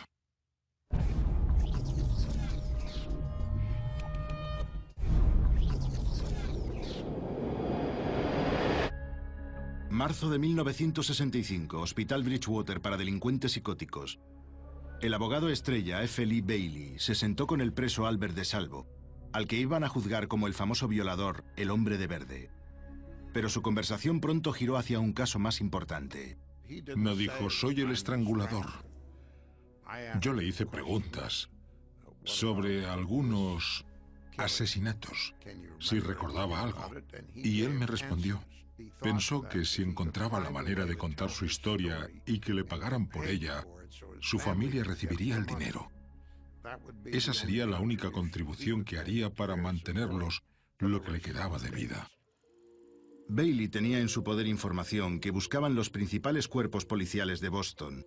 Marzo de 1965, Hospital Bridgewater para delincuentes psicóticos. El abogado estrella F. Lee Bailey se sentó con el preso Albert DeSalvo, al que iban a juzgar como el famoso violador, el hombre de verde. Pero su conversación pronto giró hacia un caso más importante. No dijo: soy el estrangulador. Yo le hice preguntas sobre algunos asesinatos, si recordaba algo, y él me respondió. Pensó que si encontraba la manera de contar su historia y que le pagaran por ella, su familia recibiría el dinero. Esa sería la única contribución que haría para mantenerlos lo que le quedaba de vida. Bailey tenía en su poder información que buscaban los principales cuerpos policiales de Boston.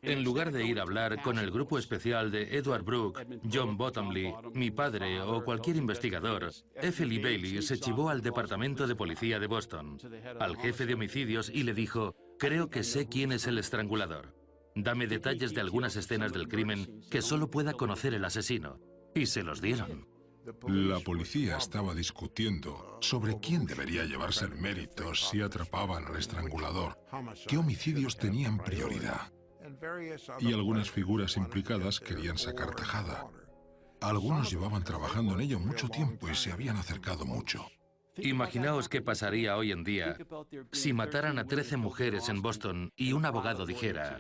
En lugar de ir a hablar con el grupo especial de Edward Brooke, John Bottomley, mi padre o cualquier investigador, F. Lee Bailey se chivó al Departamento de Policía de Boston, al jefe de homicidios, y le dijo: creo que sé quién es el estrangulador. Dame detalles de algunas escenas del crimen que solo pueda conocer el asesino. Y se los dieron. La policía estaba discutiendo sobre quién debería llevarse el mérito si atrapaban al estrangulador, qué homicidios tenían prioridad. Y algunas figuras implicadas querían sacar tajada. Algunos llevaban trabajando en ello mucho tiempo y se habían acercado mucho. Imaginaos qué pasaría hoy en día si mataran a 13 mujeres en Boston y un abogado dijera: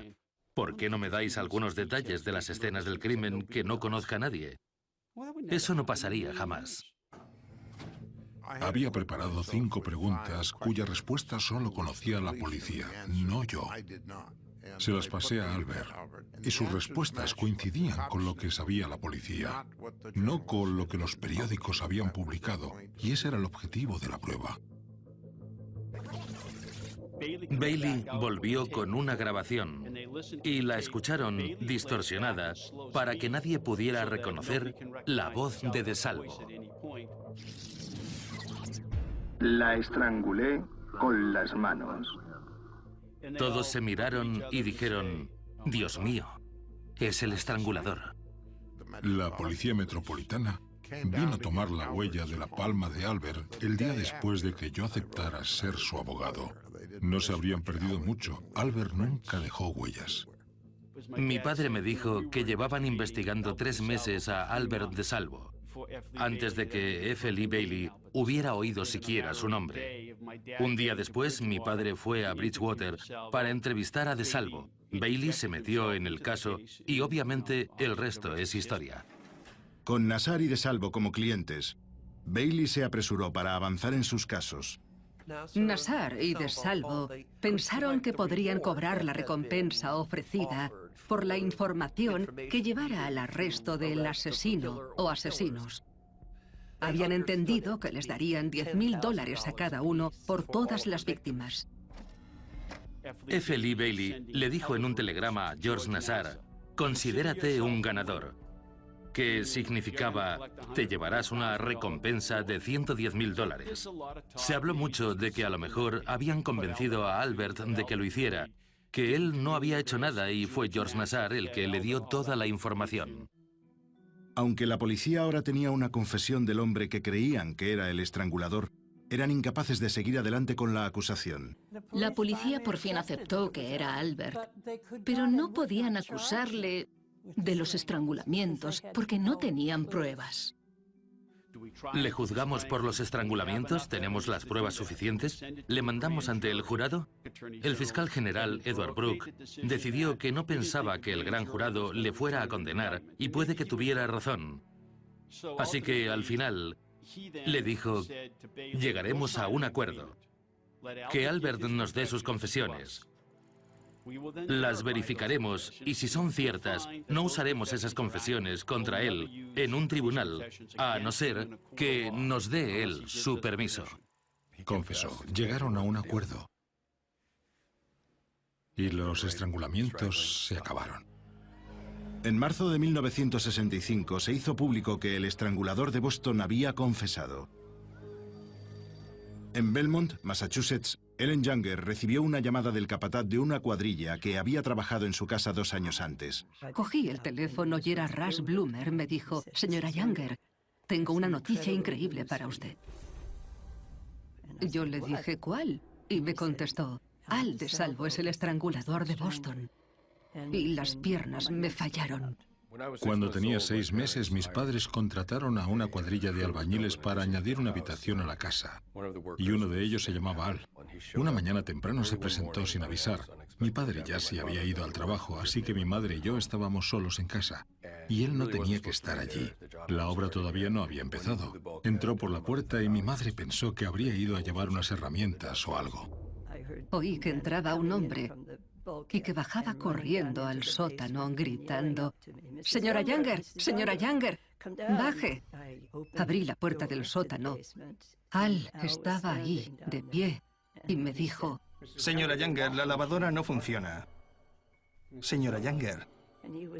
¿por qué no me dais algunos detalles de las escenas del crimen que no conozca nadie? Eso no pasaría jamás. Había preparado 5 preguntas cuya respuesta solo conocía la policía, no yo. Se las pasé a Albert y sus respuestas coincidían con lo que sabía la policía, no con lo que los periódicos habían publicado, y ese era el objetivo de la prueba. Bailey volvió con una grabación y la escucharon distorsionada para que nadie pudiera reconocer la voz de DeSalvo. La estrangulé con las manos. Todos se miraron y dijeron: Dios mío, es el estrangulador. La policía metropolitana vino a tomar la huella de la palma de Albert el día después de que yo aceptara ser su abogado. No se habrían perdido mucho. Albert nunca dejó huellas. Mi padre me dijo que llevaban investigando 3 meses a Albert DeSalvo, antes de que F. Lee Bailey hubiera oído siquiera su nombre. Un día después, mi padre fue a Bridgewater para entrevistar a DeSalvo. Bailey se metió en el caso y obviamente el resto es historia. Con Nassar y DeSalvo como clientes, Bailey se apresuró para avanzar en sus casos. Nassar y DeSalvo pensaron que podrían cobrar la recompensa ofrecida por la información que llevara al arresto del asesino o asesinos. Habían entendido que les darían $10,000 a cada uno por todas las víctimas. F. Lee Bailey le dijo en un telegrama a George Nassar: considérate un ganador, que significaba: te llevarás una recompensa de $110,000. Se habló mucho de que a lo mejor habían convencido a Albert de que lo hiciera, que él no había hecho nada y fue George Nassar el que le dio toda la información. Aunque la policía ahora tenía una confesión del hombre que creían que era el estrangulador, eran incapaces de seguir adelante con la acusación. La policía por fin aceptó que era Albert, pero no podían acusarle de los estrangulamientos porque no tenían pruebas. ¿Le juzgamos por los estrangulamientos? ¿Tenemos las pruebas suficientes? ¿Le mandamos ante el jurado? El fiscal general, Edward Brooke, decidió que no pensaba que el gran jurado le fuera a condenar, y puede que tuviera razón. Así que, al final, le dijo: llegaremos a un acuerdo. Que Albert nos dé sus confesiones. Las verificaremos y si son ciertas, no usaremos esas confesiones contra él en un tribunal, a no ser que nos dé él su permiso. Confesó. Llegaron a un acuerdo. Y los estrangulamientos se acabaron. En marzo de 1965 se hizo público que el estrangulador de Boston había confesado. En Belmont, Massachusetts, Ellen Younger recibió una llamada del capataz de una cuadrilla que había trabajado en su casa 2 años antes. Cogí el teléfono y era Rush Bloomer. Me dijo: señora Younger, tengo una noticia increíble para usted. Yo le dije: ¿cuál? Y me contestó: Al DeSalvo es el estrangulador de Boston. Y las piernas me fallaron. Cuando tenía 6 meses, mis padres contrataron a una cuadrilla de albañiles para añadir una habitación a la casa. Y uno de ellos se llamaba Al. Una mañana temprano se presentó sin avisar. Mi padre ya se había ido al trabajo, así que mi madre y yo estábamos solos en casa. Y él no tenía que estar allí. La obra todavía no había empezado. Entró por la puerta y mi madre pensó que habría ido a llevar unas herramientas o algo. Oí que entraba un hombre y que bajaba corriendo al sótano gritando: Señora Younger, señora Younger, baje. Abrí la puerta del sótano. Al estaba ahí, de pie, y me dijo... Señora Younger, la lavadora no funciona. Señora Younger.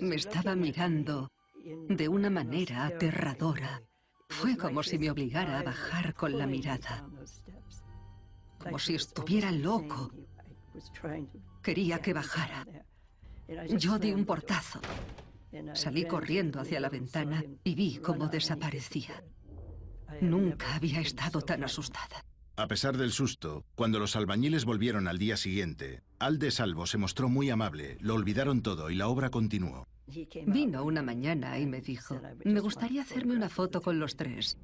Me estaba mirando de una manera aterradora. Fue como si me obligara a bajar con la mirada. Como si estuviera loco. Quería que bajara. Yo di un portazo. Salí corriendo hacia la ventana y vi cómo desaparecía. Nunca había estado tan asustada. A pesar del susto, cuando los albañiles volvieron al día siguiente, Al de Salvo se mostró muy amable, lo olvidaron todo y la obra continuó. Vino una mañana y me dijo, me gustaría hacerme una foto con los tres.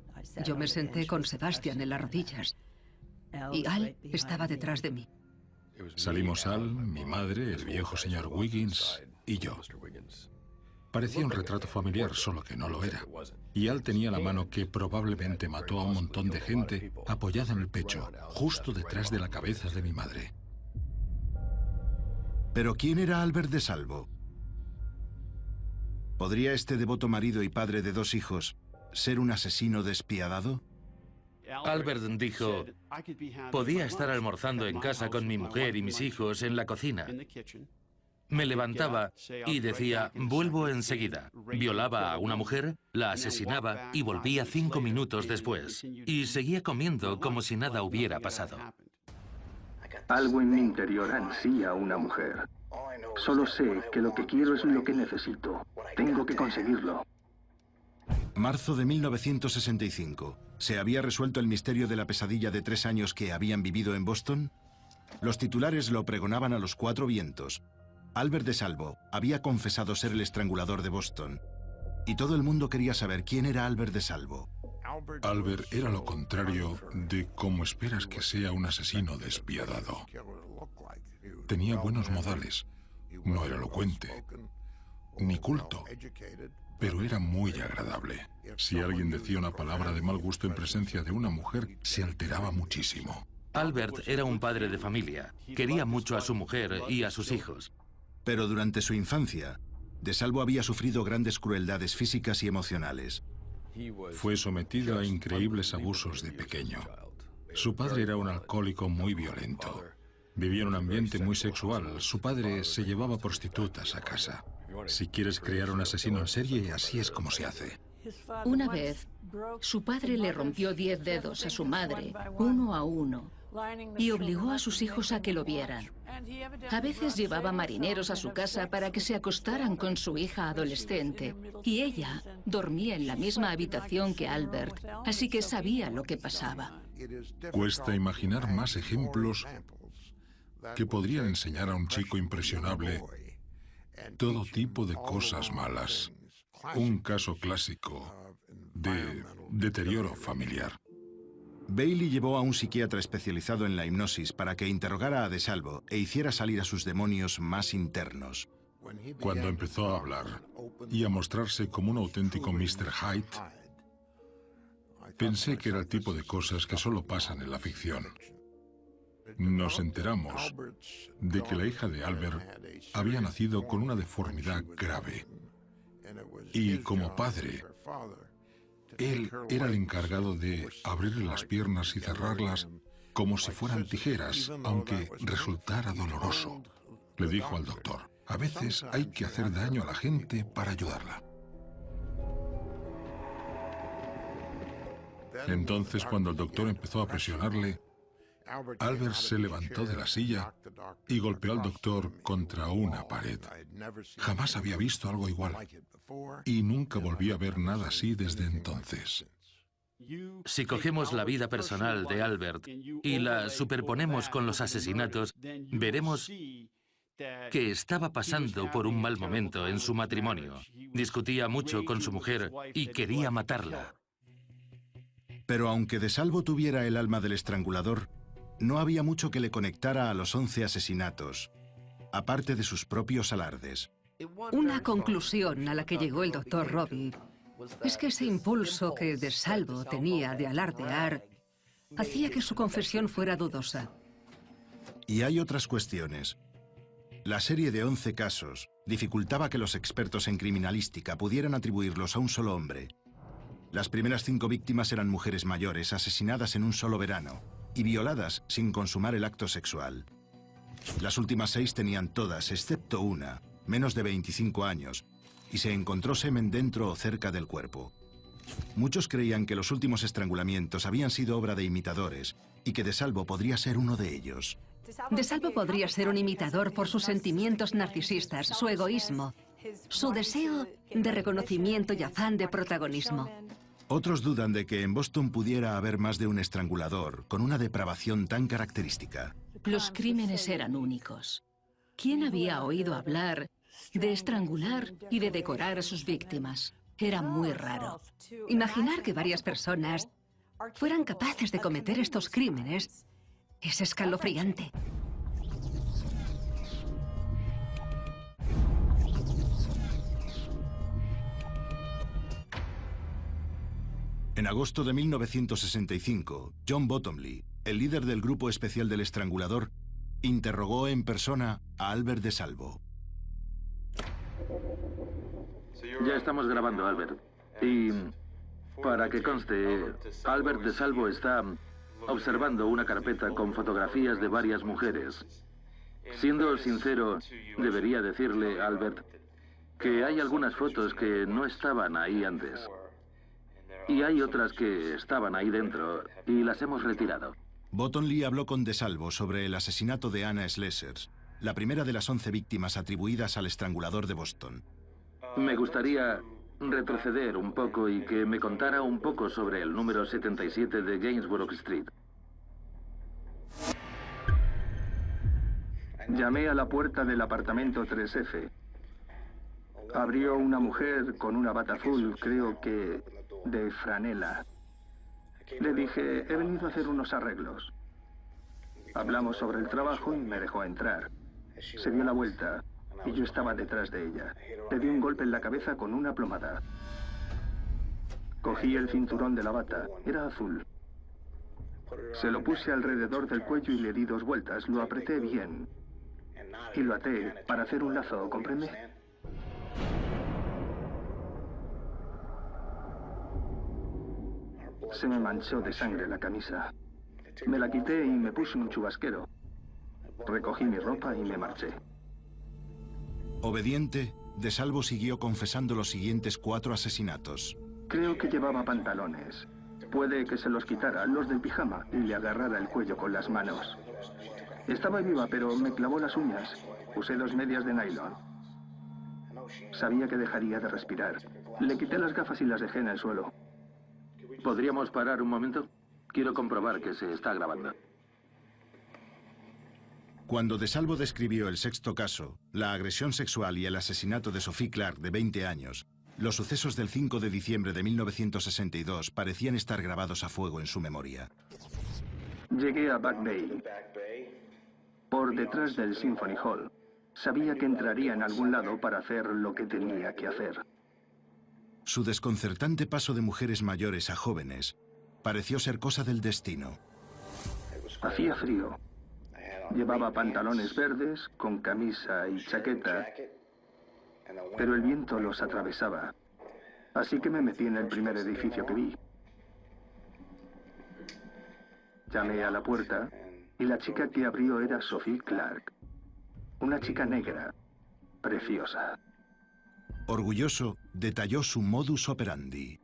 Yo me senté con Sebastian en las rodillas y Al estaba detrás de mí. Salimos Al, mi madre, el viejo señor Wiggins y yo. Parecía un retrato familiar, solo que no lo era. Y Al tenía la mano que probablemente mató a un montón de gente apoyada en el pecho, justo detrás de la cabeza de mi madre. ¿Pero quién era Albert de Salvo? ¿Podría este devoto marido y padre de 2 hijos ser un asesino despiadado? Albert dijo, podía estar almorzando en casa con mi mujer y mis hijos en la cocina. Me levantaba y decía, vuelvo enseguida. Violaba a una mujer, la asesinaba y volvía 5 minutos después. Y seguía comiendo como si nada hubiera pasado. Algo en mi interior ansía a una mujer. Solo sé que lo que quiero es lo que necesito. Tengo que conseguirlo. Marzo de 1965. ¿Se había resuelto el misterio de la pesadilla de 3 años que habían vivido en Boston? Los titulares lo pregonaban a los 4 vientos. Albert de Salvo había confesado ser el estrangulador de Boston. Y todo el mundo quería saber quién era Albert de Salvo. Albert era lo contrario de cómo esperas que sea un asesino despiadado. Tenía buenos modales. No era elocuente, ni culto, pero era muy agradable. Si alguien decía una palabra de mal gusto en presencia de una mujer, se alteraba muchísimo. Albert era un padre de familia. Quería mucho a su mujer y a sus hijos. Pero durante su infancia, de Salvo había sufrido grandes crueldades físicas y emocionales. Fue sometido a increíbles abusos de pequeño. Su padre era un alcohólico muy violento. Vivía en un ambiente muy sexual. Su padre se llevaba prostitutas a casa. Si quieres crear un asesino en serie, así es como se hace. Una vez, su padre le rompió 10 dedos a su madre, uno a uno, y obligó a sus hijos a que lo vieran. A veces llevaba marineros a su casa para que se acostaran con su hija adolescente, y ella dormía en la misma habitación que Albert, así que sabía lo que pasaba. Cuesta imaginar más ejemplos que podrían enseñar a un chico impresionable todo tipo de cosas malas. Un caso clásico de deterioro familiar. Bailey llevó a un psiquiatra especializado en la hipnosis para que interrogara a de Salvo e hiciera salir a sus demonios más internos. Cuando empezó a hablar y a mostrarse como un auténtico Mr. Hyde, pensé que era el tipo de cosas que solo pasan en la ficción. Nos enteramos de que la hija de Albert había nacido con una deformidad grave. Y como padre, él era el encargado de abrirle las piernas y cerrarlas como si fueran tijeras, aunque resultara doloroso. Le dijo al doctor, a veces hay que hacer daño a la gente para ayudarla. Entonces, cuando el doctor empezó a presionarle, Albert se levantó de la silla y golpeó al doctor contra una pared. Jamás había visto algo igual y nunca volví a ver nada así desde entonces. Si cogemos la vida personal de Albert y la superponemos con los asesinatos, veremos que estaba pasando por un mal momento en su matrimonio. Discutía mucho con su mujer y quería matarla. Pero aunque de Salvo tuviera el alma del estrangulador, no había mucho que le conectara a los 11 asesinatos, aparte de sus propios alardes. Una conclusión a la que llegó el doctor Robbie es que ese impulso que de Salvo tenía de alardear hacía que su confesión fuera dudosa. Y hay otras cuestiones. La serie de 11 casos dificultaba que los expertos en criminalística pudieran atribuirlos a un solo hombre. Las primeras 5 víctimas eran mujeres mayores asesinadas en un solo verano y violadas sin consumar el acto sexual. Las últimas 6 tenían todas, excepto una, menos de 25 años, y se encontró semen dentro o cerca del cuerpo. Muchos creían que los últimos estrangulamientos habían sido obra de imitadores y que DeSalvo podría ser uno de ellos. DeSalvo podría ser un imitador por sus sentimientos narcisistas, su egoísmo, su deseo de reconocimiento y afán de protagonismo. Otros dudan de que en Boston pudiera haber más de un estrangulador con una depravación tan característica. Los crímenes eran únicos. ¿Quién había oído hablar de estrangular y de decorar a sus víctimas? Era muy raro. Imaginar que varias personas fueran capaces de cometer estos crímenes es escalofriante. En agosto de 1965, John Bottomley, el líder del grupo especial del estrangulador, interrogó en persona a Albert DeSalvo. Ya estamos grabando, Albert. Y para que conste, Albert DeSalvo está observando una carpeta con fotografías de varias mujeres. Siendo sincero, debería decirle, Albert, que hay algunas fotos que no estaban ahí antes. Y hay otras que estaban ahí dentro y las hemos retirado. Bottomley habló con DeSalvo sobre el asesinato de Anna Slessers, la primera de las 11 víctimas atribuidas al estrangulador de Boston. Me gustaría retroceder un poco y que me contara un poco sobre el número 77 de Gainsborough Street. Llamé a la puerta del apartamento 3F. Abrió una mujer con una bata azul, creo que de franela. Le dije, he venido a hacer unos arreglos. Hablamos sobre el trabajo y me dejó entrar. Se dio la vuelta y yo estaba detrás de ella. Le di un golpe en la cabeza con una plomada. Cogí el cinturón de la bata. Era azul. Se lo puse alrededor del cuello y le di 2 vueltas. Lo apreté bien. Y lo até para hacer un lazo, ¿comprende? Se me manchó de sangre la camisa. Me la quité y me puse un chubasquero. Recogí mi ropa y me marché. Obediente, DeSalvo siguió confesando los siguientes 4 asesinatos. Creo que llevaba pantalones. Puede que se los quitara, los del pijama, y le agarrara el cuello con las manos. Estaba viva, pero me clavó las uñas. Usé 2 medias de nylon. Sabía que dejaría de respirar. Le quité las gafas y las dejé en el suelo. ¿Podríamos parar un momento? Quiero comprobar que se está grabando. Cuando DeSalvo describió el 6º caso, la agresión sexual y el asesinato de Sophie Clark, de 20 años, los sucesos del 5 de diciembre de 1962 parecían estar grabados a fuego en su memoria. Llegué a Back Bay, por detrás del Symphony Hall. Sabía que entraría en algún lado para hacer lo que tenía que hacer. Su desconcertante paso de mujeres mayores a jóvenes pareció ser cosa del destino. Hacía frío. Llevaba pantalones verdes, con camisa y chaqueta, pero el viento los atravesaba. Así que me metí en el primer edificio que vi. Llamé a la puerta y la chica que abrió era Sophie Clark. Una chica negra, preciosa. Orgulloso, detalló su modus operandi.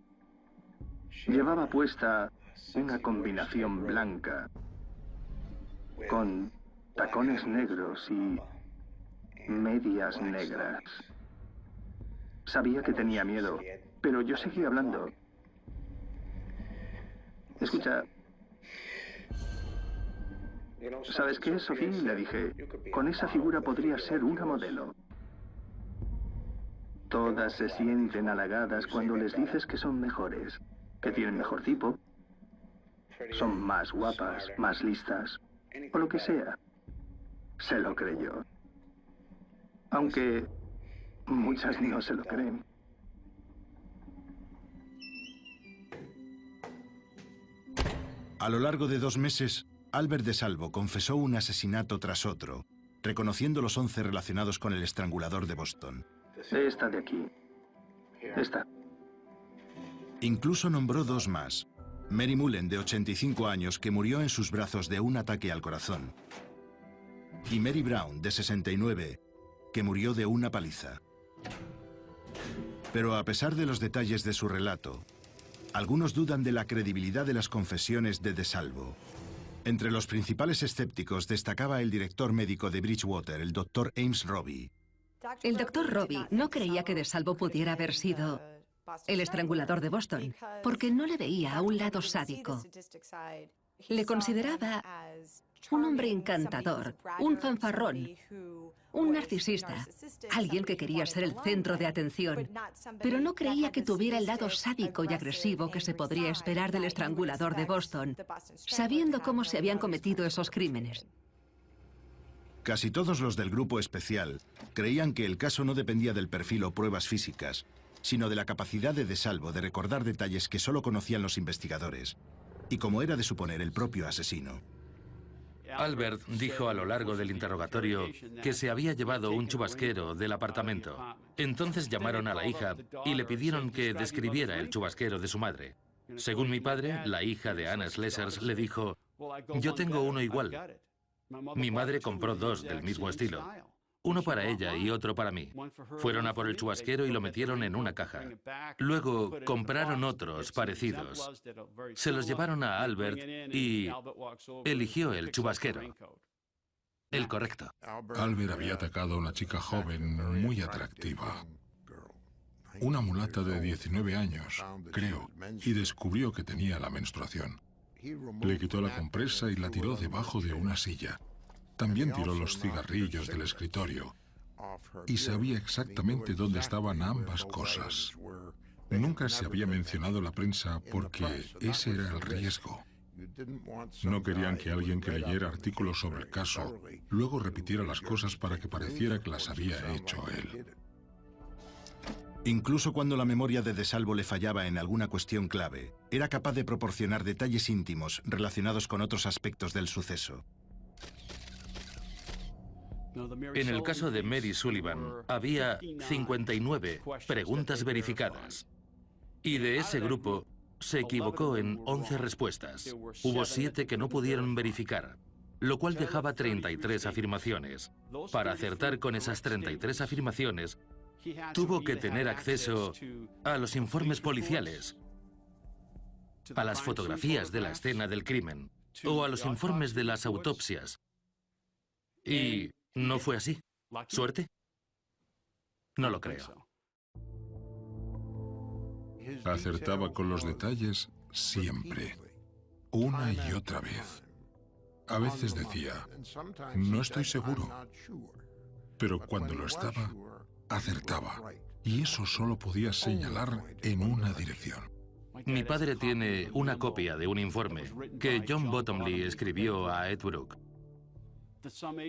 Llevaba puesta una combinación blanca con tacones negros y medias negras. Sabía que tenía miedo, pero yo seguía hablando. Escucha, ¿sabes qué, Sophie? Le dije, con esa figura podría ser una modelo. Todas se sienten halagadas cuando les dices que son mejores, que tienen mejor tipo, son más guapas, más listas, o lo que sea. Se lo creyó. Aunque muchas no se lo creen. A lo largo de 2 meses, Albert DeSalvo confesó un asesinato tras otro, reconociendo los 11 relacionados con el estrangulador de Boston. Esta de aquí. Esta. Incluso nombró 2 más. Mary Mullen, de 85 años, que murió en sus brazos de un ataque al corazón. Y Mary Brown, de 69, que murió de una paliza. Pero a pesar de los detalles de su relato, algunos dudan de la credibilidad de las confesiones de DeSalvo. Entre los principales escépticos destacaba el director médico de Bridgewater, el Dr. Ames Robbie. El Dr. Robbie no creía que DeSalvo pudiera haber sido el estrangulador de Boston, porque no le veía a un lado sádico. Le consideraba un hombre encantador, un fanfarrón, un narcisista, alguien que quería ser el centro de atención, pero no creía que tuviera el lado sádico y agresivo que se podría esperar del estrangulador de Boston, sabiendo cómo se habían cometido esos crímenes. Casi todos los del grupo especial creían que el caso no dependía del perfil o pruebas físicas, sino de la capacidad de DeSalvo de recordar detalles que solo conocían los investigadores, y como era de suponer el propio asesino. Albert dijo a lo largo del interrogatorio que se había llevado un chubasquero del apartamento. Entonces llamaron a la hija y le pidieron que describiera el chubasquero de su madre. Según mi padre, la hija de Anna Slesers le dijo: "Yo tengo uno igual". Mi madre compró 2 del mismo estilo. Uno para ella y otro para mí. Fueron a por el chubasquero y lo metieron en una caja. Luego compraron otros parecidos. Se los llevaron a Albert y eligió el chubasquero. El correcto. Albert había atacado a una chica joven muy atractiva. Una mulata de 19 años, creo, y descubrió que tenía la menstruación. Le quitó la compresa y la tiró debajo de una silla. También tiró los cigarrillos del escritorio y sabía exactamente dónde estaban ambas cosas. Nunca se había mencionado la prensa porque ese era el riesgo. No querían que alguien que leyera artículos sobre el caso luego repitiera las cosas para que pareciera que las había hecho él. Incluso cuando la memoria de DeSalvo le fallaba en alguna cuestión clave, era capaz de proporcionar detalles íntimos relacionados con otros aspectos del suceso. En el caso de Mary Sullivan, había 59 preguntas verificadas. Y de ese grupo, se equivocó en 11 respuestas. Hubo 7 que no pudieron verificar, lo cual dejaba 33 afirmaciones. Para acertar con esas 33 afirmaciones, tuvo que tener acceso a los informes policiales, a las fotografías de la escena del crimen, o a los informes de las autopsias. Y no fue así. ¿Suerte? No lo creo. Acertaba con los detalles siempre, una y otra vez. A veces decía, no estoy seguro, pero cuando lo estaba, acertaba. Y eso solo podía señalar en una dirección. Mi padre tiene una copia de un informe que John Bottomley escribió a Ed Brooke.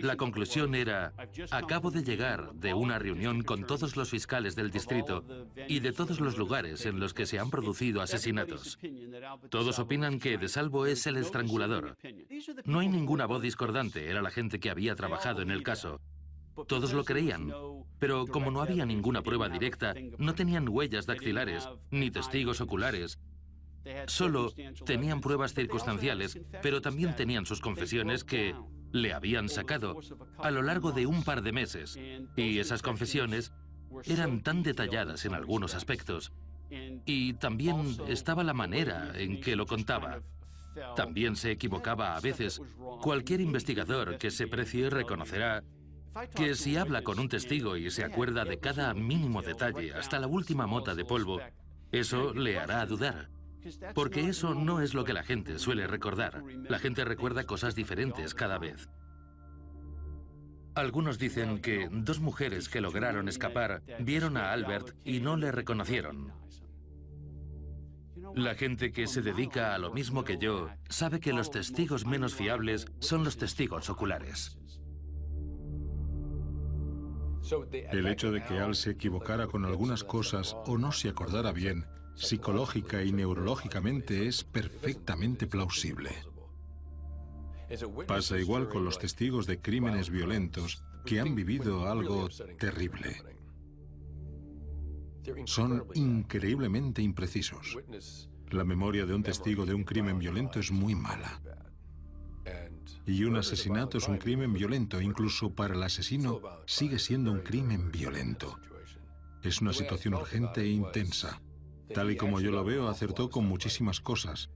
La conclusión era: acabo de llegar de una reunión con todos los fiscales del distrito y de todos los lugares en los que se han producido asesinatos. Todos opinan que DeSalvo es el estrangulador. No hay ninguna voz discordante, era la gente que había trabajado en el caso. Todos lo creían, pero como no había ninguna prueba directa, no tenían huellas dactilares, ni testigos oculares. Solo tenían pruebas circunstanciales, pero también tenían sus confesiones que le habían sacado a lo largo de un par de meses. Y esas confesiones eran tan detalladas en algunos aspectos. Y también estaba la manera en que lo contaba. También se equivocaba a veces. Cualquier investigador que se precie reconocerá que si habla con un testigo y se acuerda de cada mínimo detalle, hasta la última mota de polvo, eso le hará dudar. Porque eso no es lo que la gente suele recordar. La gente recuerda cosas diferentes cada vez. Algunos dicen que 2 mujeres que lograron escapar vieron a Albert y no le reconocieron. La gente que se dedica a lo mismo que yo sabe que los testigos menos fiables son los testigos oculares. El hecho de que Al se equivocara con algunas cosas o no se acordara bien, psicológica y neurológicamente, es perfectamente plausible. Pasa igual con los testigos de crímenes violentos que han vivido algo terrible. Son increíblemente imprecisos. La memoria de un testigo de un crimen violento es muy mala. Y un asesinato es un crimen violento. Incluso para el asesino sigue siendo un crimen violento. Es una situación urgente e intensa. Tal y como yo lo veo, acertó con muchísimas cosas.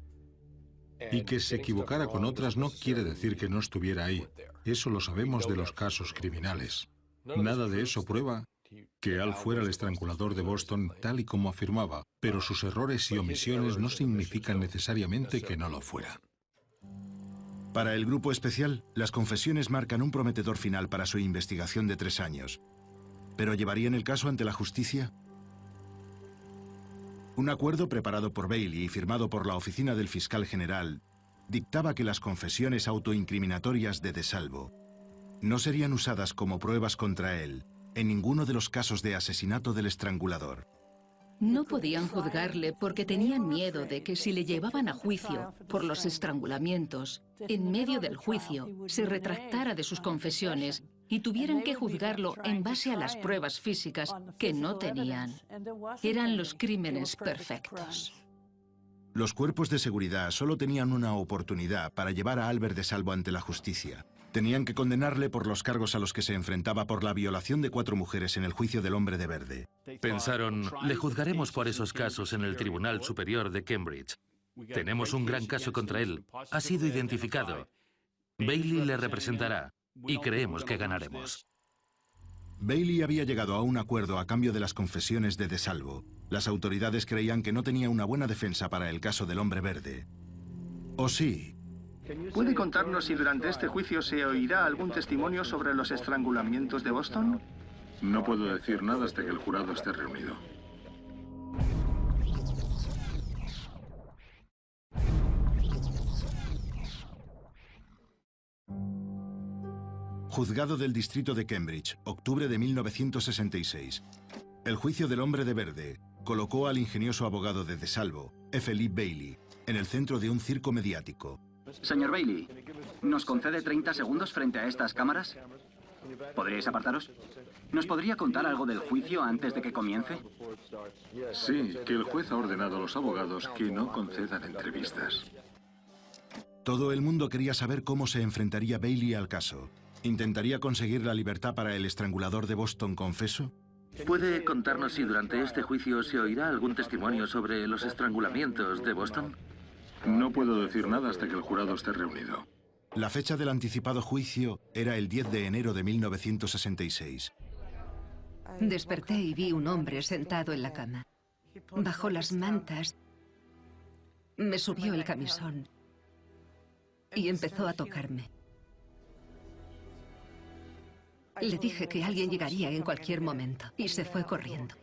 Y que se equivocara con otras no quiere decir que no estuviera ahí. Eso lo sabemos de los casos criminales. Nada de eso prueba que Al fuera el estrangulador de Boston tal y como afirmaba, pero sus errores y omisiones no significan necesariamente que no lo fuera. Para el grupo especial, las confesiones marcan un prometedor final para su investigación de 3 años. ¿Pero llevarían el caso ante la justicia? Un acuerdo preparado por Bailey y firmado por la oficina del fiscal general dictaba que las confesiones autoincriminatorias de DeSalvo no serían usadas como pruebas contra él en ninguno de los casos de asesinato del estrangulador. No podían juzgarle porque tenían miedo de que si le llevaban a juicio por los estrangulamientos, en medio del juicio se retractara de sus confesiones y tuvieran que juzgarlo en base a las pruebas físicas que no tenían. Eran los crímenes perfectos. Los cuerpos de seguridad solo tenían una oportunidad para llevar a Albert DeSalvo ante la justicia. Tenían que condenarle por los cargos a los que se enfrentaba por la violación de 4 mujeres en el juicio del hombre de verde. Pensaron, le juzgaremos por esos casos en el Tribunal Superior de Cambridge. Tenemos un gran caso contra él. Ha sido identificado. Bailey le representará y creemos que ganaremos. Bailey había llegado a un acuerdo a cambio de las confesiones de DeSalvo. Las autoridades creían que no tenía una buena defensa para el caso del hombre verde. ¿O sí? ¿Puede contarnos si durante este juicio se oirá algún testimonio sobre los estrangulamientos de Boston? No puedo decir nada hasta que el jurado esté reunido. Juzgado del Distrito de Cambridge, octubre de 1966. El juicio del hombre de verde colocó al ingenioso abogado de DeSalvo, F. Lee Bailey, en el centro de un circo mediático. Señor Bailey, ¿nos concede 30 segundos frente a estas cámaras? ¿Podríais apartaros? ¿Nos podría contar algo del juicio antes de que comience? Sí, que el juez ha ordenado a los abogados que no concedan entrevistas. Todo el mundo quería saber cómo se enfrentaría Bailey al caso. ¿Intentaría conseguir la libertad para el estrangulador de Boston confeso? ¿Puede contarnos si durante este juicio se oirá algún testimonio sobre los estrangulamientos de Boston? No puedo decir nada hasta que el jurado esté reunido. La fecha del anticipado juicio era el 10 de enero de 1966. Desperté y vi un hombre sentado en la cama. Bajó las mantas, me subió el camisón y empezó a tocarme. Le dije que alguien llegaría en cualquier momento y se fue corriendo.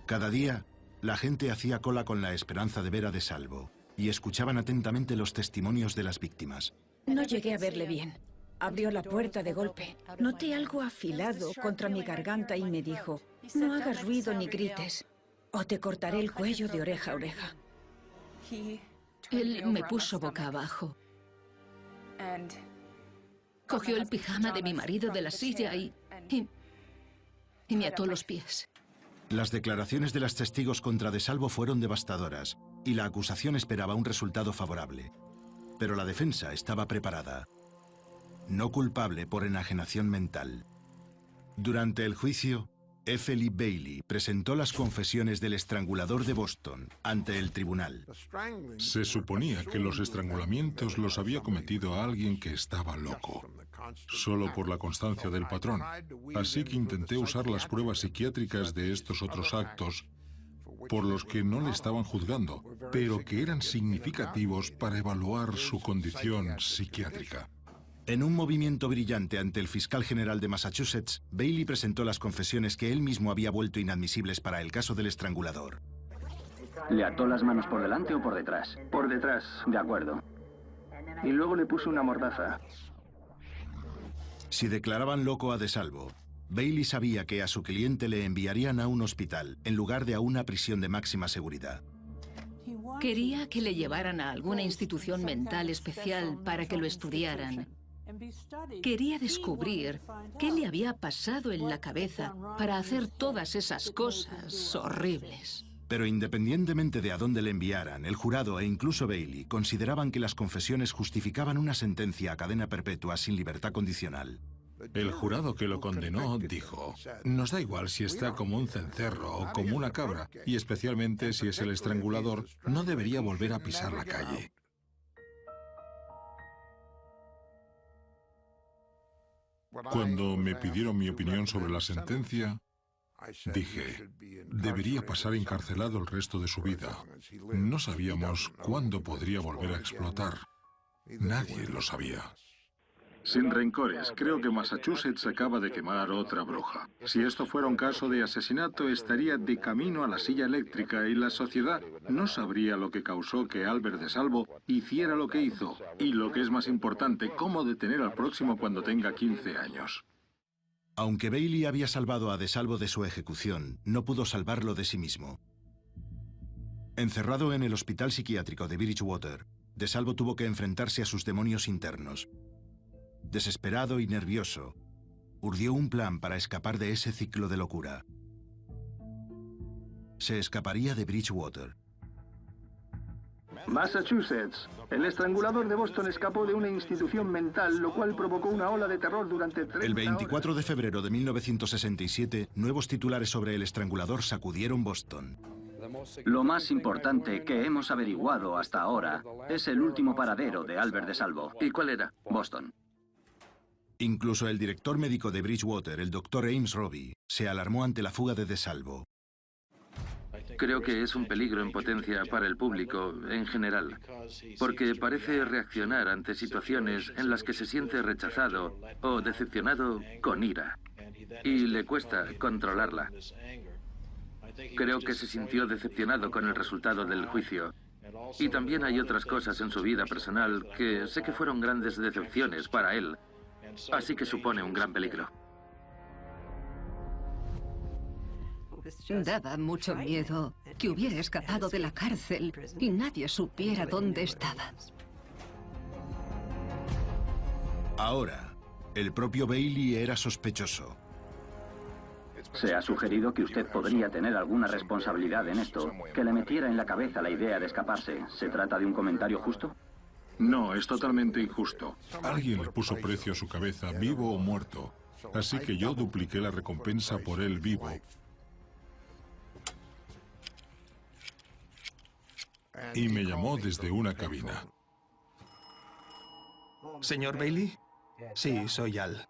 Cada día, la gente hacía cola con la esperanza de ver a DeSalvo y escuchaban atentamente los testimonios de las víctimas. No llegué a verle bien. Abrió la puerta de golpe. Noté algo afilado contra mi garganta y me dijo, no hagas ruido ni grites, o te cortaré el cuello de oreja a oreja. Él me puso boca abajo. Cogió el pijama de mi marido de la silla y me ató los pies. Las declaraciones de las testigos contra DeSalvo fueron devastadoras y la acusación esperaba un resultado favorable. Pero la defensa estaba preparada. No culpable por enajenación mental. Durante el juicio, F. Lee Bailey presentó las confesiones del estrangulador de Boston ante el tribunal. Se suponía que los estrangulamientos los había cometido alguien que estaba loco, solo por la constancia del patrón. Así que intenté usar las pruebas psiquiátricas de estos otros actos por los que no le estaban juzgando, pero que eran significativos para evaluar su condición psiquiátrica. En un movimiento brillante ante el fiscal general de Massachusetts, Bailey presentó las confesiones que él mismo había vuelto inadmisibles para el caso del estrangulador. ¿Le ató las manos por delante o por detrás? Por detrás. De acuerdo. Y luego le puso una mordaza. Si declaraban loco a DeSalvo, Bailey sabía que a su cliente le enviarían a un hospital en lugar de a una prisión de máxima seguridad. Quería que le llevaran a alguna institución mental especial para que lo estudiaran. Quería descubrir qué le había pasado en la cabeza para hacer todas esas cosas horribles. Pero independientemente de a dónde le enviaran, el jurado e incluso Bailey consideraban que las confesiones justificaban una sentencia a cadena perpetua sin libertad condicional. El jurado que lo condenó dijo: nos da igual si está como un cencerro o como una cabra, y especialmente si es el estrangulador, no debería volver a pisar la calle. Cuando me pidieron mi opinión sobre la sentencia, dije, debería pasar encarcelado el resto de su vida. No sabíamos cuándo podría volver a explotar. Nadie lo sabía. Sin rencores, creo que Massachusetts acaba de quemar otra bruja. Si esto fuera un caso de asesinato, estaría de camino a la silla eléctrica y la sociedad no sabría lo que causó que Albert DeSalvo hiciera lo que hizo. Y lo que es más importante, cómo detener al próximo cuando tenga 15 años. Aunque Bailey había salvado a DeSalvo de su ejecución, no pudo salvarlo de sí mismo. Encerrado en el hospital psiquiátrico de Bridgewater, DeSalvo tuvo que enfrentarse a sus demonios internos. Desesperado y nervioso, urdió un plan para escapar de ese ciclo de locura. Se escaparía de Bridgewater. Massachusetts. El estrangulador de Boston escapó de una institución mental, lo cual provocó una ola de terror durante 30 horas. El 24 de febrero de 1967, nuevos titulares sobre el estrangulador sacudieron Boston. Lo más importante que hemos averiguado hasta ahora es el último paradero de Albert DeSalvo. ¿Y cuál era? Boston. Incluso el director médico de Bridgewater, el Dr. Ames Robbie, se alarmó ante la fuga de DeSalvo. Creo que es un peligro en potencia para el público en general, porque parece reaccionar ante situaciones en las que se siente rechazado o decepcionado con ira, y le cuesta controlarla. Creo que se sintió decepcionado con el resultado del juicio. Y también hay otras cosas en su vida personal que sé que fueron grandes decepciones para él, así que supone un gran peligro. Daba mucho miedo que hubiera escapado de la cárcel y nadie supiera dónde estaba. Ahora, el propio Bailey era sospechoso. Se ha sugerido que usted podría tener alguna responsabilidad en esto, que le metiera en la cabeza la idea de escaparse. ¿Se trata de un comentario justo? No, es totalmente injusto. Alguien le puso precio a su cabeza, vivo o muerto. Así que yo dupliqué la recompensa por él vivo. Y me llamó desde una cabina. ¿Señor Bailey? Sí, soy Al.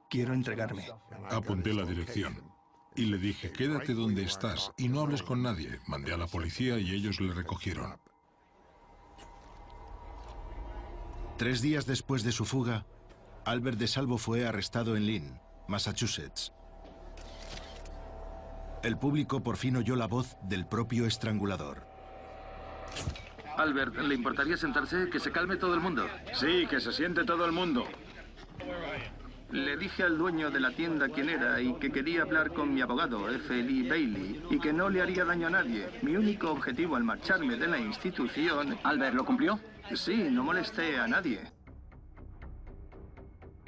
Quiero entregarme. Apunté la dirección. Y le dije, quédate donde estás y no hables con nadie. Mandé a la policía y ellos le recogieron. 3 días después de su fuga, Albert DeSalvo fue arrestado en Lynn, Massachusetts. El público por fin oyó la voz del propio estrangulador. Albert, ¿le importaría sentarse? Que se calme todo el mundo. Sí, que se siente todo el mundo. Le dije al dueño de la tienda quién era y que quería hablar con mi abogado, F. Lee Bailey, y que no le haría daño a nadie. Mi único objetivo al marcharme de la institución... ¿Albert lo cumplió? Sí, no molesté a nadie.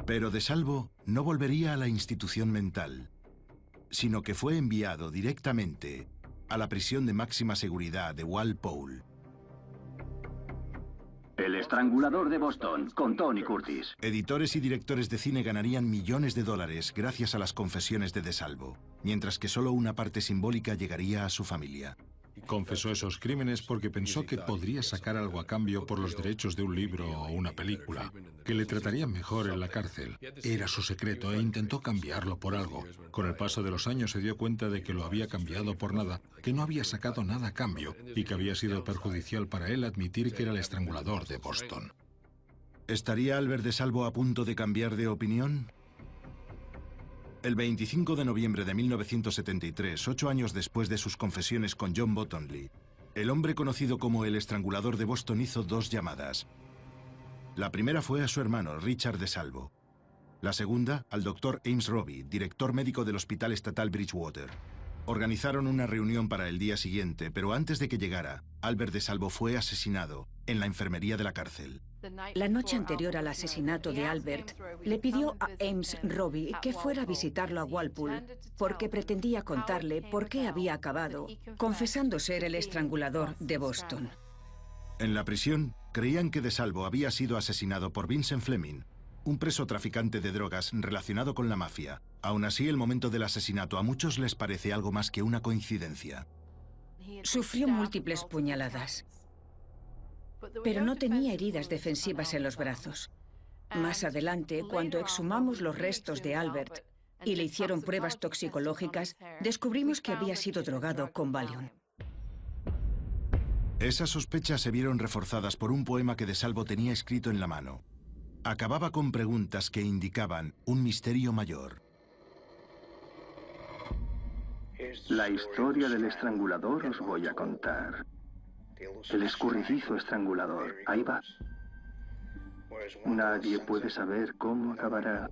Pero DeSalvo no volvería a la institución mental, sino que fue enviado directamente a la prisión de máxima seguridad de Walpole. El estrangulador de Boston, con Tony Curtis. Editores y directores de cine ganarían millones de dólares gracias a las confesiones de DeSalvo, mientras que solo una parte simbólica llegaría a su familia. Confesó esos crímenes porque pensó que podría sacar algo a cambio por los derechos de un libro o una película, que le tratarían mejor en la cárcel. Era su secreto e intentó cambiarlo por algo. Con el paso de los años se dio cuenta de que lo había cambiado por nada, que no había sacado nada a cambio y que había sido perjudicial para él admitir que era el estrangulador de Boston. ¿Estaría Albert DeSalvo a punto de cambiar de opinión? El 25 de noviembre de 1973, 8 años después de sus confesiones con John Bottomley, el hombre conocido como el estrangulador de Boston hizo 2 llamadas. La primera fue a su hermano, Richard DeSalvo. La segunda, al Dr. Ames Robbie, director médico del Hospital Estatal Bridgewater. Organizaron una reunión para el día siguiente, pero antes de que llegara, Albert DeSalvo fue asesinado en la enfermería de la cárcel. La noche anterior al asesinato de Albert, le pidió a Ames Robbie que fuera a visitarlo a Walpole porque pretendía contarle por qué había acabado confesando ser el estrangulador de Boston. En la prisión, creían que DeSalvo había sido asesinado por Vincent Fleming, un preso traficante de drogas relacionado con la mafia. Aún así, el momento del asesinato a muchos les parece algo más que una coincidencia. Sufrió múltiples puñaladas, pero no tenía heridas defensivas en los brazos. Más adelante, cuando exhumamos los restos de Albert y le hicieron pruebas toxicológicas, descubrimos que había sido drogado con Valium. Esas sospechas se vieron reforzadas por un poema que DeSalvo tenía escrito en la mano. Acababa con preguntas que indicaban un misterio mayor. La historia del estrangulador os voy a contar. El escurridizo estrangulador. Ahí va. Nadie puede saber cómo acabará.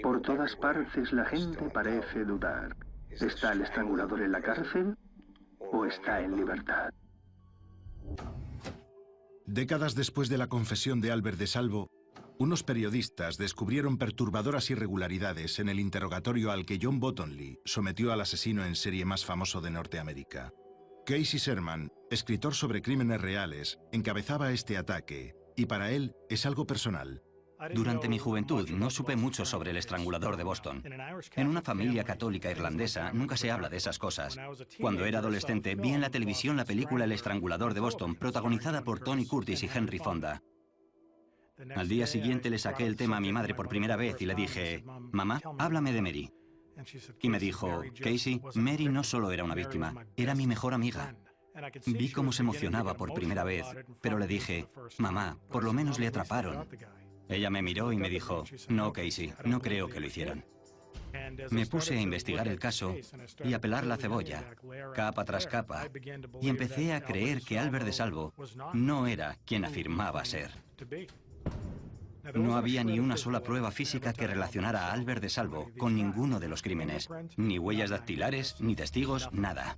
Por todas partes la gente parece dudar. ¿Está el estrangulador en la cárcel o está en libertad? Décadas después de la confesión de Albert DeSalvo, unos periodistas descubrieron perturbadoras irregularidades en el interrogatorio al que John Bottomley sometió al asesino en serie más famoso de Norteamérica. Casey Sherman, escritor sobre crímenes reales, encabezaba este ataque, y para él es algo personal. Durante mi juventud no supe mucho sobre el estrangulador de Boston. En una familia católica irlandesa nunca se habla de esas cosas. Cuando era adolescente vi en la televisión la película El estrangulador de Boston, protagonizada por Tony Curtis y Henry Fonda. Al día siguiente le saqué el tema a mi madre por primera vez y le dije, «Mamá, háblame de Mary». Y me dijo, «Casey, Mary no solo era una víctima, era mi mejor amiga». Vi cómo se emocionaba por primera vez, pero le dije, «Mamá, por lo menos le atraparon». Ella me miró y me dijo, «No, Casey, no creo que lo hicieron». Me puse a investigar el caso y a pelar la cebolla, capa tras capa, y empecé a creer que Albert DeSalvo no era quien afirmaba ser. No había ni una sola prueba física que relacionara a Albert DeSalvo con ninguno de los crímenes, ni huellas dactilares, ni testigos, nada.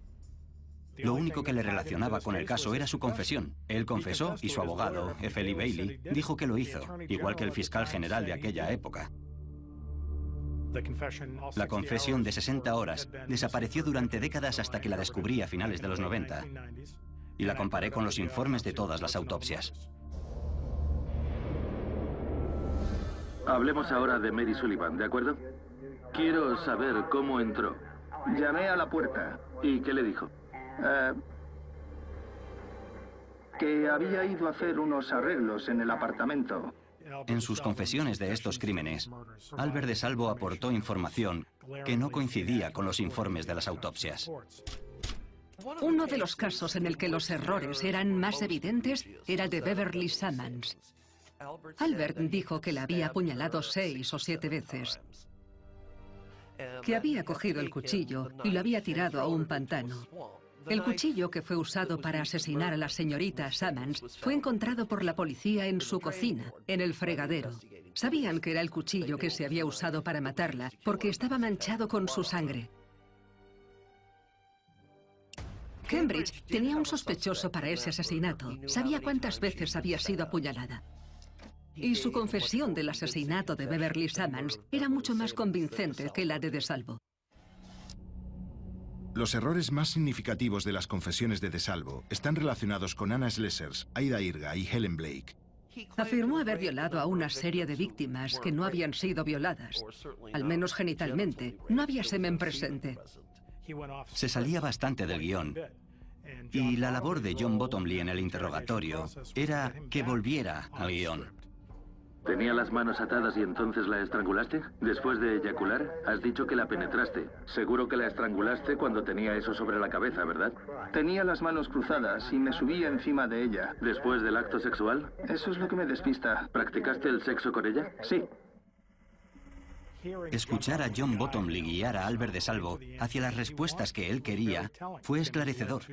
Lo único que le relacionaba con el caso era su confesión. Él confesó y su abogado, F. Lee Bailey, dijo que lo hizo, igual que el fiscal general de aquella época. La confesión de 60 horas desapareció durante décadas hasta que la descubrí a finales de los 90. Y la comparé con los informes de todas las autopsias. Hablemos ahora de Mary Sullivan, ¿de acuerdo? Quiero saber cómo entró. Llamé a la puerta. ¿Y qué le dijo? Que había ido a hacer unos arreglos en el apartamento. En sus confesiones de estos crímenes, Albert DeSalvo aportó información que no coincidía con los informes de las autopsias. Uno de los casos en el que los errores eran más evidentes era el de Beverly Sammons. Albert dijo que la había apuñalado 6 o 7 veces, que había cogido el cuchillo y lo había tirado a un pantano. El cuchillo que fue usado para asesinar a la señorita Sammons fue encontrado por la policía en su cocina, en el fregadero. Sabían que era el cuchillo que se había usado para matarla porque estaba manchado con su sangre. Cambridge tenía un sospechoso para ese asesinato. Sabía cuántas veces había sido apuñalada. Y su confesión del asesinato de Beverly Sammons era mucho más convincente que la de DeSalvo. Los errores más significativos de las confesiones de DeSalvo están relacionados con Anna Slessers, Aida Irga y Helen Blake. Afirmó haber violado a una serie de víctimas que no habían sido violadas, al menos genitalmente. No había semen presente. Se salía bastante del guión. Y la labor de John Bottomley en el interrogatorio era que volviera al guión. ¿Tenía las manos atadas y entonces la estrangulaste? ¿Después de eyacular? Has dicho que la penetraste. Seguro que la estrangulaste cuando tenía eso sobre la cabeza, ¿verdad? Tenía las manos cruzadas y me subía encima de ella. ¿Después del acto sexual? Eso es lo que me despista. ¿Practicaste el sexo con ella? Sí. Escuchar a John Bottomley guiar a Albert DeSalvo hacia las respuestas que él quería fue esclarecedor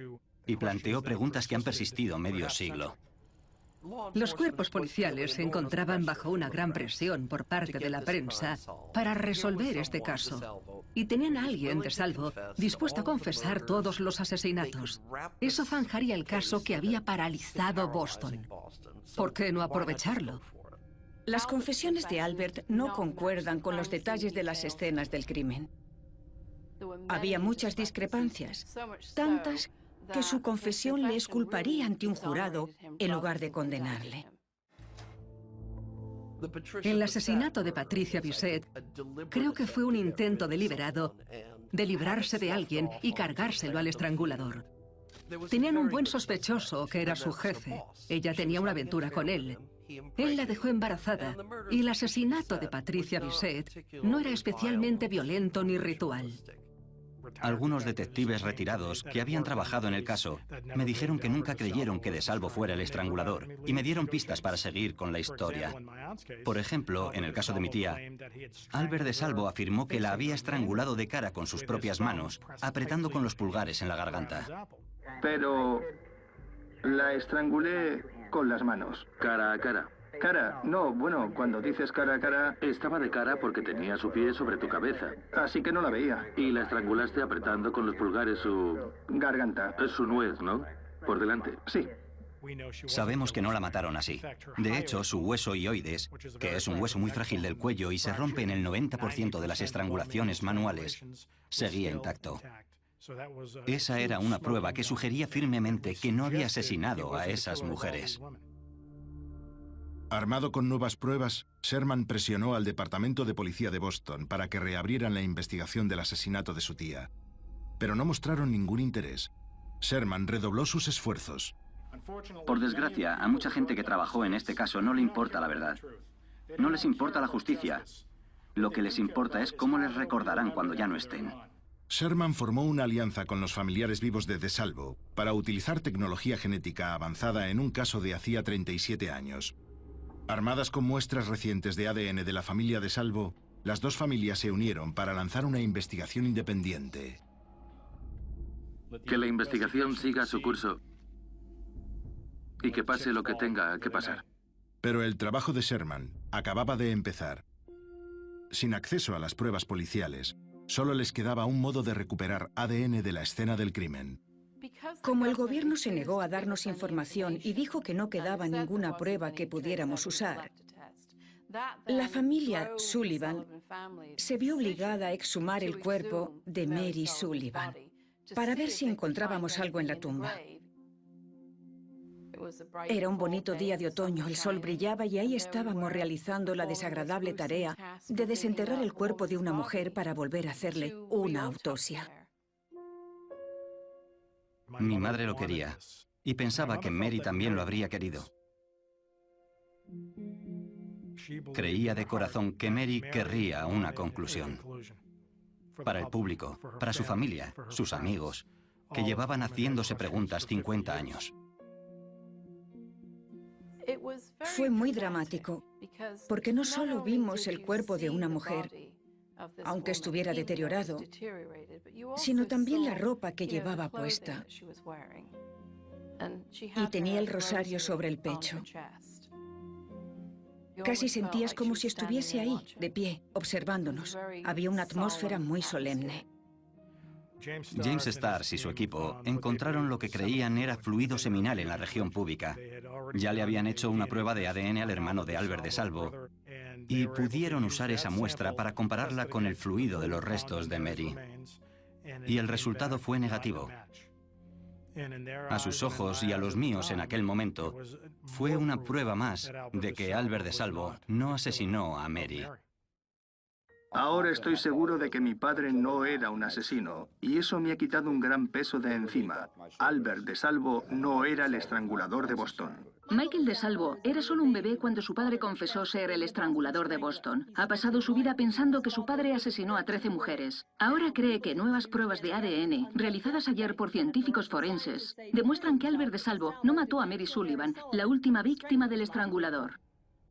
y planteó preguntas que han persistido medio siglo. Los cuerpos policiales se encontraban bajo una gran presión por parte de la prensa para resolver este caso. Y tenían a alguien de Salvo dispuesto a confesar todos los asesinatos. Eso zanjaría el caso que había paralizado Boston. ¿Por qué no aprovecharlo? Las confesiones de Albert no concuerdan con los detalles de las escenas del crimen. Había muchas discrepancias, tantas que su confesión le exculparía ante un jurado en lugar de condenarle. El asesinato de Patricia Bissett creo que fue un intento deliberado de librarse de alguien y cargárselo al estrangulador. Tenían un buen sospechoso que era su jefe. Ella tenía una aventura con él. Él la dejó embarazada y el asesinato de Patricia Bissett no era especialmente violento ni ritual. Algunos detectives retirados que habían trabajado en el caso me dijeron que nunca creyeron que De Salvo fuera el estrangulador y me dieron pistas para seguir con la historia. Por ejemplo, en el caso de mi tía, Albert De Salvo afirmó que la había estrangulado de cara con sus propias manos, apretando con los pulgares en la garganta. Pero la estrangulé con las manos. Cara a cara. Cara, no, bueno, cuando dices cara a cara... Estaba de cara porque tenía su pie sobre tu cabeza. Así que no la veía. Y la estrangulaste apretando con los pulgares su... garganta. Es su nuez, ¿no? Por delante. Sí. Sabemos que no la mataron así. De hecho, su hueso hioides, que es un hueso muy frágil del cuello y se rompe en el 90% de las estrangulaciones manuales, seguía intacto. Esa era una prueba que sugería firmemente que no había asesinado a esas mujeres. Armado con nuevas pruebas, Sherman presionó al Departamento de Policía de Boston para que reabrieran la investigación del asesinato de su tía. Pero no mostraron ningún interés. Sherman redobló sus esfuerzos. Por desgracia, a mucha gente que trabajó en este caso no le importa la verdad. No les importa la justicia. Lo que les importa es cómo les recordarán cuando ya no estén. Sherman formó una alianza con los familiares vivos de De Salvo para utilizar tecnología genética avanzada en un caso de hacía 37 años. Armadas con muestras recientes de ADN de la familia De Salvo, las dos familias se unieron para lanzar una investigación independiente. Que la investigación siga su curso y que pase lo que tenga que pasar. Pero el trabajo de Sherman acababa de empezar. Sin acceso a las pruebas policiales, solo les quedaba un modo de recuperar ADN de la escena del crimen. Como el gobierno se negó a darnos información y dijo que no quedaba ninguna prueba que pudiéramos usar, la familia Sullivan se vio obligada a exhumar el cuerpo de Mary Sullivan para ver si encontrábamos algo en la tumba. Era un bonito día de otoño, el sol brillaba y ahí estábamos realizando la desagradable tarea de desenterrar el cuerpo de una mujer para volver a hacerle una autopsia. Mi madre lo quería y pensaba que Mary también lo habría querido. Creía de corazón que Mary querría una conclusión. Para el público, para su familia, sus amigos, que llevaban haciéndose preguntas 50 años. Fue muy dramático, porque no solo vimos el cuerpo de una mujer, aunque estuviera deteriorado, sino también la ropa que llevaba puesta. Y tenía el rosario sobre el pecho. Casi sentías como si estuviese ahí, de pie, observándonos. Había una atmósfera muy solemne. James Starrs y su equipo encontraron lo que creían era fluido seminal en la región púbica. Ya le habían hecho una prueba de ADN al hermano de Albert De Salvo y pudieron usar esa muestra para compararla con el fluido de los restos de Mary. Y el resultado fue negativo. A sus ojos y a los míos en aquel momento, fue una prueba más de que Albert De Salvo no asesinó a Mary. Ahora estoy seguro de que mi padre no era un asesino, y eso me ha quitado un gran peso de encima. Albert De Salvo no era el estrangulador de Boston. Michael De Salvo era solo un bebé cuando su padre confesó ser el estrangulador de Boston. Ha pasado su vida pensando que su padre asesinó a 13 mujeres. Ahora cree que nuevas pruebas de ADN, realizadas ayer por científicos forenses, demuestran que Albert De Salvo no mató a Mary Sullivan, la última víctima del estrangulador.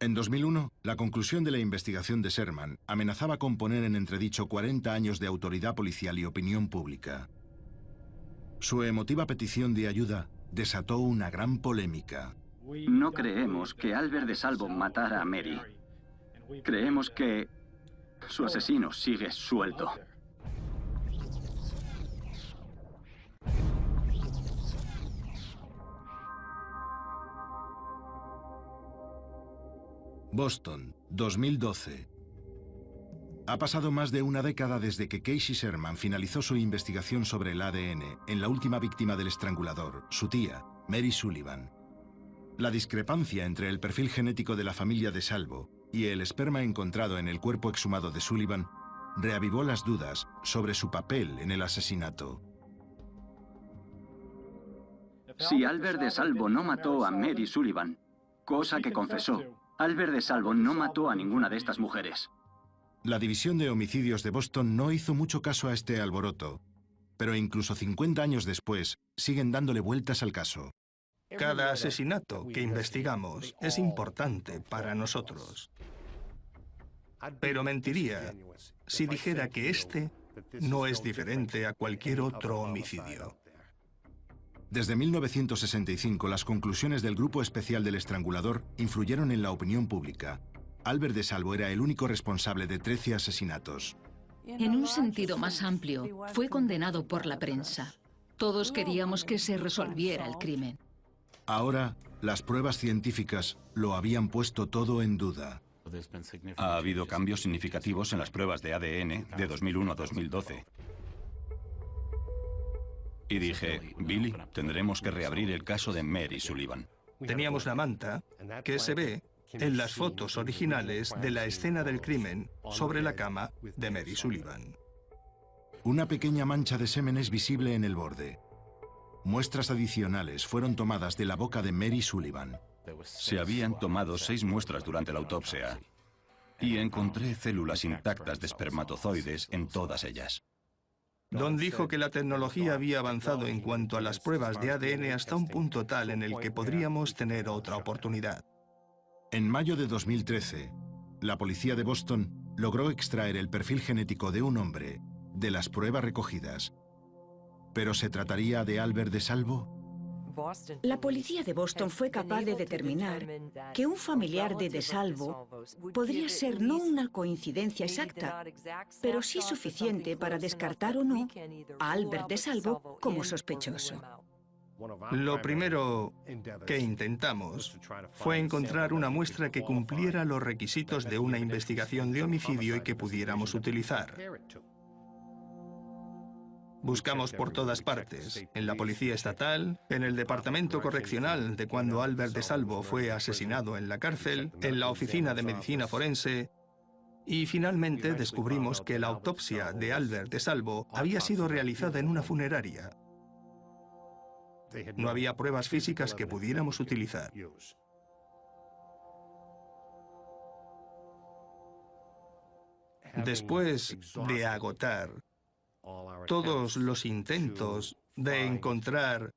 En 2001, la conclusión de la investigación de Sherman amenazaba con poner en entredicho 40 años de autoridad policial y opinión pública. Su emotiva petición de ayuda desató una gran polémica. No creemos que Albert DeSalvo matara a Mary. Creemos que su asesino sigue suelto. Boston, 2012. Ha pasado más de una década desde que Casey Sherman finalizó su investigación sobre el ADN en la última víctima del estrangulador, su tía, Mary Sullivan. La discrepancia entre el perfil genético de la familia DeSalvo y el esperma encontrado en el cuerpo exhumado de Sullivan reavivó las dudas sobre su papel en el asesinato. Si Albert DeSalvo no mató a Mary Sullivan, cosa que confesó, Albert DeSalvo no mató a ninguna de estas mujeres. La División de Homicidios de Boston no hizo mucho caso a este alboroto, pero incluso 50 años después siguen dándole vueltas al caso. Cada asesinato que investigamos es importante para nosotros. Pero mentiría si dijera que este no es diferente a cualquier otro homicidio. Desde 1965, las conclusiones del Grupo Especial del Estrangulador influyeron en la opinión pública. Albert DeSalvo era el único responsable de 13 asesinatos. En un sentido más amplio, fue condenado por la prensa. Todos queríamos que se resolviera el crimen. Ahora, las pruebas científicas lo habían puesto todo en duda. Ha habido cambios significativos en las pruebas de ADN de 2001 a 2012. Y dije, Billy, tendremos que reabrir el caso de Mary Sullivan. Teníamos una manta que se ve en las fotos originales de la escena del crimen sobre la cama de Mary Sullivan. Una pequeña mancha de semen es visible en el borde. Muestras adicionales fueron tomadas de la boca de Mary Sullivan. Se habían tomado 6 muestras durante la autopsia y encontré células intactas de espermatozoides en todas ellas. Don dijo que la tecnología había avanzado en cuanto a las pruebas de ADN hasta un punto tal en el que podríamos tener otra oportunidad. En mayo de 2013, la policía de Boston logró extraer el perfil genético de un hombre de las pruebas recogidas. ¿Pero se trataría de Albert DeSalvo? La policía de Boston fue capaz de determinar que un familiar de DeSalvo podría ser no una coincidencia exacta, pero sí suficiente para descartar o no a Albert DeSalvo como sospechoso. Lo primero que intentamos fue encontrar una muestra que cumpliera los requisitos de una investigación de homicidio y que pudiéramos utilizar. Buscamos por todas partes, en la policía estatal, en el departamento correccional de cuando Albert DeSalvo fue asesinado en la cárcel, en la oficina de medicina forense, y finalmente descubrimos que la autopsia de Albert DeSalvo había sido realizada en una funeraria. No había pruebas físicas que pudiéramos utilizar. Después de agotar todos los intentos de encontrar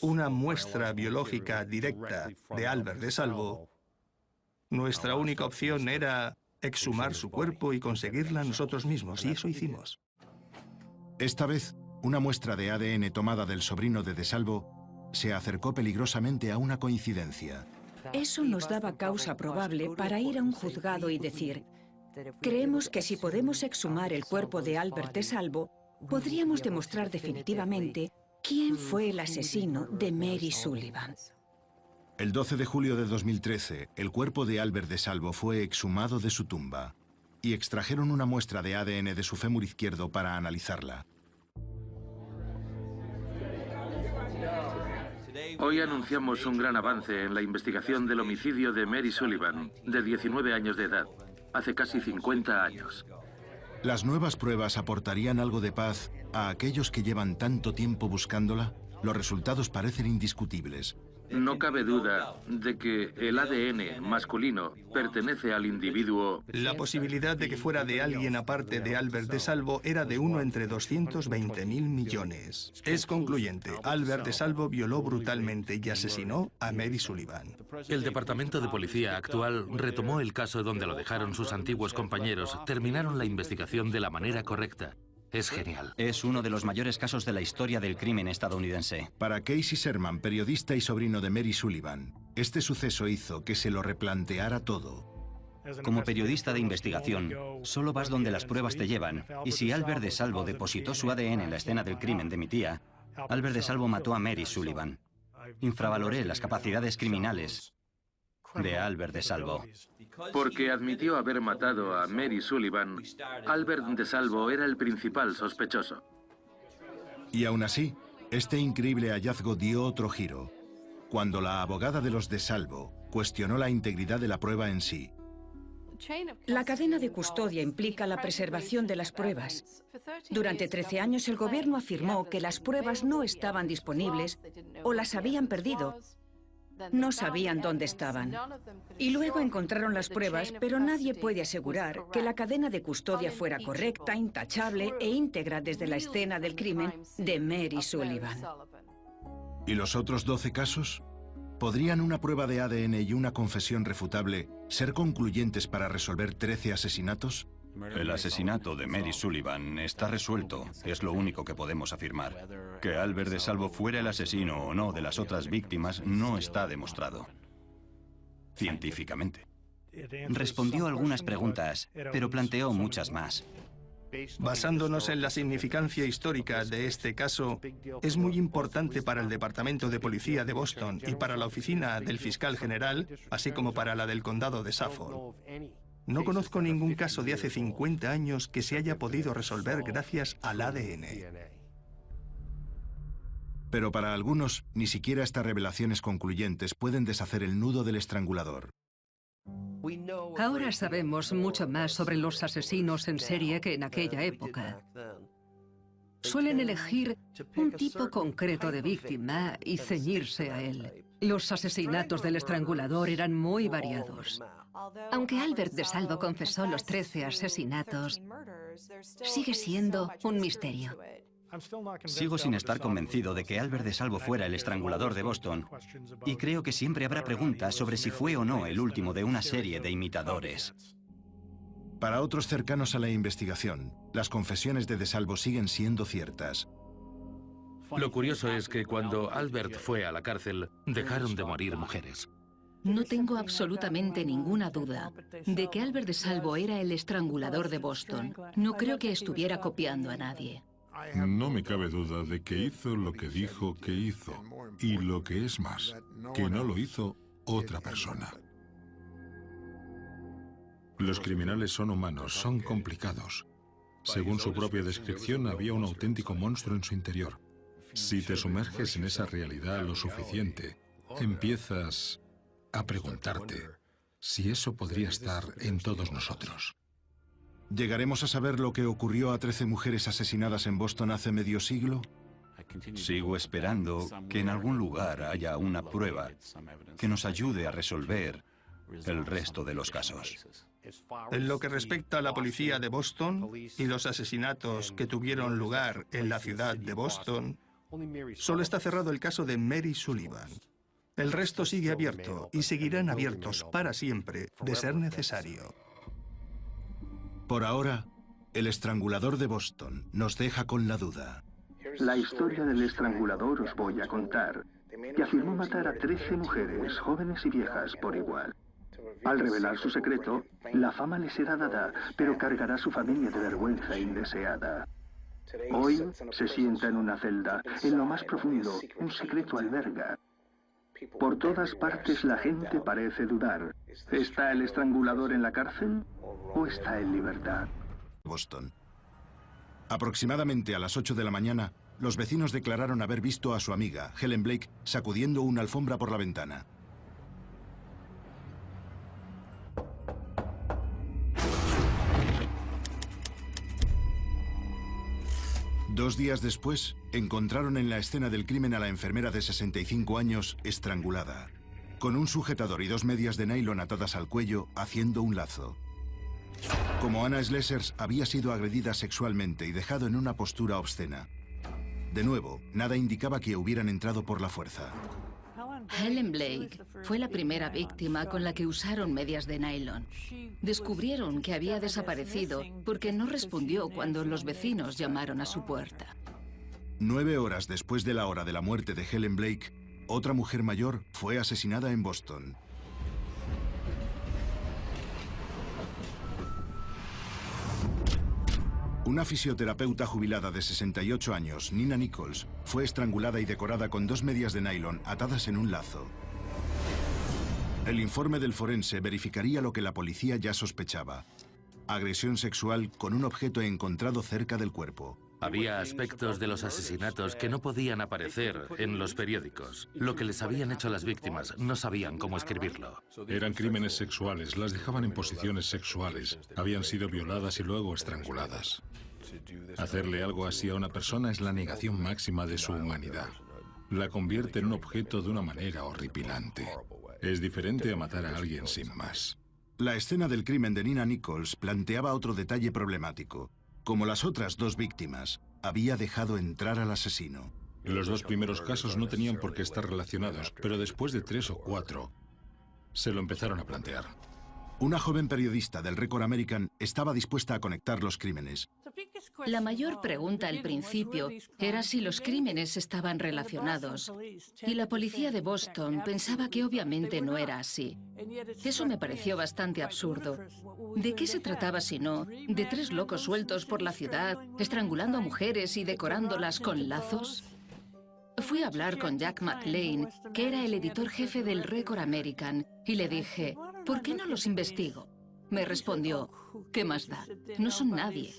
una muestra biológica directa de Albert DeSalvo, nuestra única opción era exhumar su cuerpo y conseguirla nosotros mismos, y eso hicimos. Esta vez, una muestra de ADN tomada del sobrino de DeSalvo se acercó peligrosamente a una coincidencia. Eso nos daba causa probable para ir a un juzgado y decir: creemos que si podemos exhumar el cuerpo de Albert DeSalvo, podríamos demostrar definitivamente quién fue el asesino de Mary Sullivan. El 12 de julio de 2013, el cuerpo de Albert DeSalvo fue exhumado de su tumba y extrajeron una muestra de ADN de su fémur izquierdo para analizarla. Hoy anunciamos un gran avance en la investigación del homicidio de Mary Sullivan, de 19 años de edad, hace casi 50 años. ¿Las nuevas pruebas aportarían algo de paz a aquellos que llevan tanto tiempo buscándola? Los resultados parecen indiscutibles. No cabe duda de que el ADN masculino pertenece al individuo. La posibilidad de que fuera de alguien aparte de Albert DeSalvo era de 1 entre 220.000 millones. Es concluyente. Albert DeSalvo violó brutalmente y asesinó a Mary Sullivan. El departamento de policía actual retomó el caso donde lo dejaron sus antiguos compañeros. Terminaron la investigación de la manera correcta. Es genial. Es uno de los mayores casos de la historia del crimen estadounidense. Para Casey Sherman, periodista y sobrino de Mary Sullivan, Este suceso hizo que se lo replanteara todo. Como periodista de investigación, solo vas donde las pruebas te llevan, y si Albert DeSalvo depositó su ADN en la escena del crimen de mi tía, Albert DeSalvo mató a Mary Sullivan. Infravaloré las capacidades criminales de Albert DeSalvo. Porque admitió haber matado a Mary Sullivan, Albert DeSalvo era el principal sospechoso. Y aún así, este increíble hallazgo dio otro giro, cuando la abogada de los DeSalvo cuestionó la integridad de la prueba en sí. La cadena de custodia implica la preservación de las pruebas. Durante 13 años el gobierno afirmó que las pruebas no estaban disponibles o las habían perdido. No sabían dónde estaban. Y luego encontraron las pruebas, pero nadie puede asegurar que la cadena de custodia fuera correcta, intachable e íntegra desde la escena del crimen de Mary Sullivan. ¿Y los otros 12 casos? ¿Podrían una prueba de ADN y una confesión refutable ser concluyentes para resolver 13 asesinatos? El asesinato de Mary Sullivan está resuelto, es lo único que podemos afirmar. Que Albert DeSalvo fuera el asesino o no de las otras víctimas no está demostrado científicamente. Respondió algunas preguntas, pero planteó muchas más. Basándonos en la significancia histórica de este caso, es muy importante para el Departamento de Policía de Boston y para la oficina del fiscal general, así como para la del condado de Suffolk. No conozco ningún caso de hace 50 años que se haya podido resolver gracias al ADN. Pero para algunos, ni siquiera estas revelaciones concluyentes pueden deshacer el nudo del estrangulador. Ahora sabemos mucho más sobre los asesinos en serie que en aquella época. Suelen elegir un tipo concreto de víctima y ceñirse a él. Los asesinatos del estrangulador eran muy variados. Aunque Albert DeSalvo confesó los 13 asesinatos, sigue siendo un misterio. Sigo sin estar convencido de que Albert DeSalvo fuera el estrangulador de Boston, y creo que siempre habrá preguntas sobre si fue o no el último de una serie de imitadores. Para otros cercanos a la investigación, las confesiones de DeSalvo siguen siendo ciertas. Lo curioso es que cuando Albert fue a la cárcel, dejaron de morir mujeres. No tengo absolutamente ninguna duda de que Albert DeSalvo era el estrangulador de Boston. No creo que estuviera copiando a nadie. No me cabe duda de que hizo lo que dijo que hizo, y lo que es más, que no lo hizo otra persona. Los criminales son humanos, son complicados. Según su propia descripción, había un auténtico monstruo en su interior. Si te sumerges en esa realidad lo suficiente, empiezas a preguntarte si eso podría estar en todos nosotros. ¿Llegaremos a saber lo que ocurrió a 13 mujeres asesinadas en Boston hace medio siglo? Sigo esperando que en algún lugar haya una prueba que nos ayude a resolver el resto de los casos. En lo que respecta a la policía de Boston y los asesinatos que tuvieron lugar en la ciudad de Boston, solo está cerrado el caso de Mary Sullivan. El resto sigue abierto y seguirán abiertos para siempre, de ser necesario. Por ahora, el estrangulador de Boston nos deja con la duda. La historia del estrangulador os voy a contar, que afirmó matar a 13 mujeres, jóvenes y viejas, por igual. Al revelar su secreto, la fama le será dada, pero cargará a su familia de vergüenza indeseada. Hoy se sienta en una celda, en lo más profundo, un secreto alberga. Por todas partes la gente parece dudar. ¿Está el estrangulador en la cárcel o está en libertad? Boston. Aproximadamente a las 8 de la mañana, los vecinos declararon haber visto a su amiga, Helen Blake, sacudiendo una alfombra por la ventana. Dos días después, encontraron en la escena del crimen a la enfermera de 65 años estrangulada, con un sujetador y 2 medias de nylon atadas al cuello, haciendo un lazo. Como Anna Slesers había sido agredida sexualmente y dejado en una postura obscena. De nuevo, nada indicaba que hubieran entrado por la fuerza. Helen Blake fue la primera víctima con la que usaron medias de nylon. Descubrieron que había desaparecido porque no respondió cuando los vecinos llamaron a su puerta. 9 horas después de la hora de la muerte de Helen Blake, otra mujer mayor fue asesinada en Boston. Una fisioterapeuta jubilada de 68 años, Nina Nichols, fue estrangulada y decorada con 2 medias de nylon atadas en un lazo. El informe del forense verificaría lo que la policía ya sospechaba: agresión sexual con un objeto encontrado cerca del cuerpo. Había aspectos de los asesinatos que no podían aparecer en los periódicos. Lo que les habían hecho a las víctimas no sabían cómo escribirlo. Eran crímenes sexuales, las dejaban en posiciones sexuales. Habían sido violadas y luego estranguladas. Hacerle algo así a una persona es la negación máxima de su humanidad. La convierte en un objeto de una manera horripilante. Es diferente a matar a alguien sin más. La escena del crimen de Nina Nichols planteaba otro detalle problemático. Como las otras 2 víctimas, había dejado entrar al asesino. Los 2 primeros casos no tenían por qué estar relacionados, pero después de 3 o 4, se lo empezaron a plantear. Una joven periodista del Record American estaba dispuesta a conectar los crímenes. La mayor pregunta al principio era si los crímenes estaban relacionados, y la policía de Boston pensaba que obviamente no era así. Eso me pareció bastante absurdo. ¿De qué se trataba si no? ¿De 3 locos sueltos por la ciudad, estrangulando a mujeres y decorándolas con lazos? Fui a hablar con Jack McLean, que era el editor jefe del Record American, y le dije, ¿por qué no los investigo? Me respondió, ¿qué más da? No son nadie.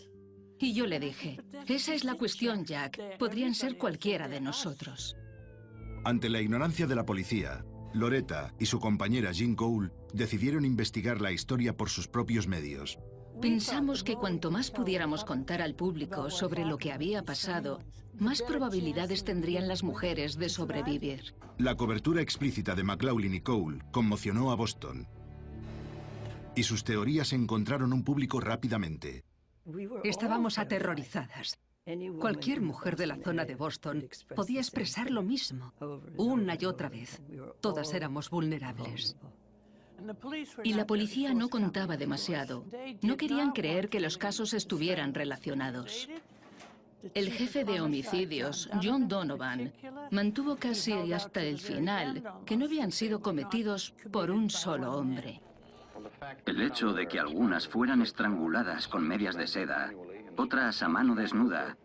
Y yo le dije, esa es la cuestión, Jack. Podrían ser cualquiera de nosotros. Ante la ignorancia de la policía, Loretta y su compañera Jean Cole decidieron investigar la historia por sus propios medios. Pensamos que cuanto más pudiéramos contar al público sobre lo que había pasado, más probabilidades tendrían las mujeres de sobrevivir. La cobertura explícita de McLaughlin y Cole conmocionó a Boston. Y sus teorías encontraron un público rápidamente. Estábamos aterrorizadas. Cualquier mujer de la zona de Boston podía expresar lo mismo, una y otra vez. Todas éramos vulnerables. Y la policía no contaba demasiado. No querían creer que los casos estuvieran relacionados. El jefe de homicidios, John Donovan, mantuvo casi hasta el final que no habían sido cometidos por un solo hombre. El hecho de que algunas fueran estranguladas con medias de seda, otras a mano desnuda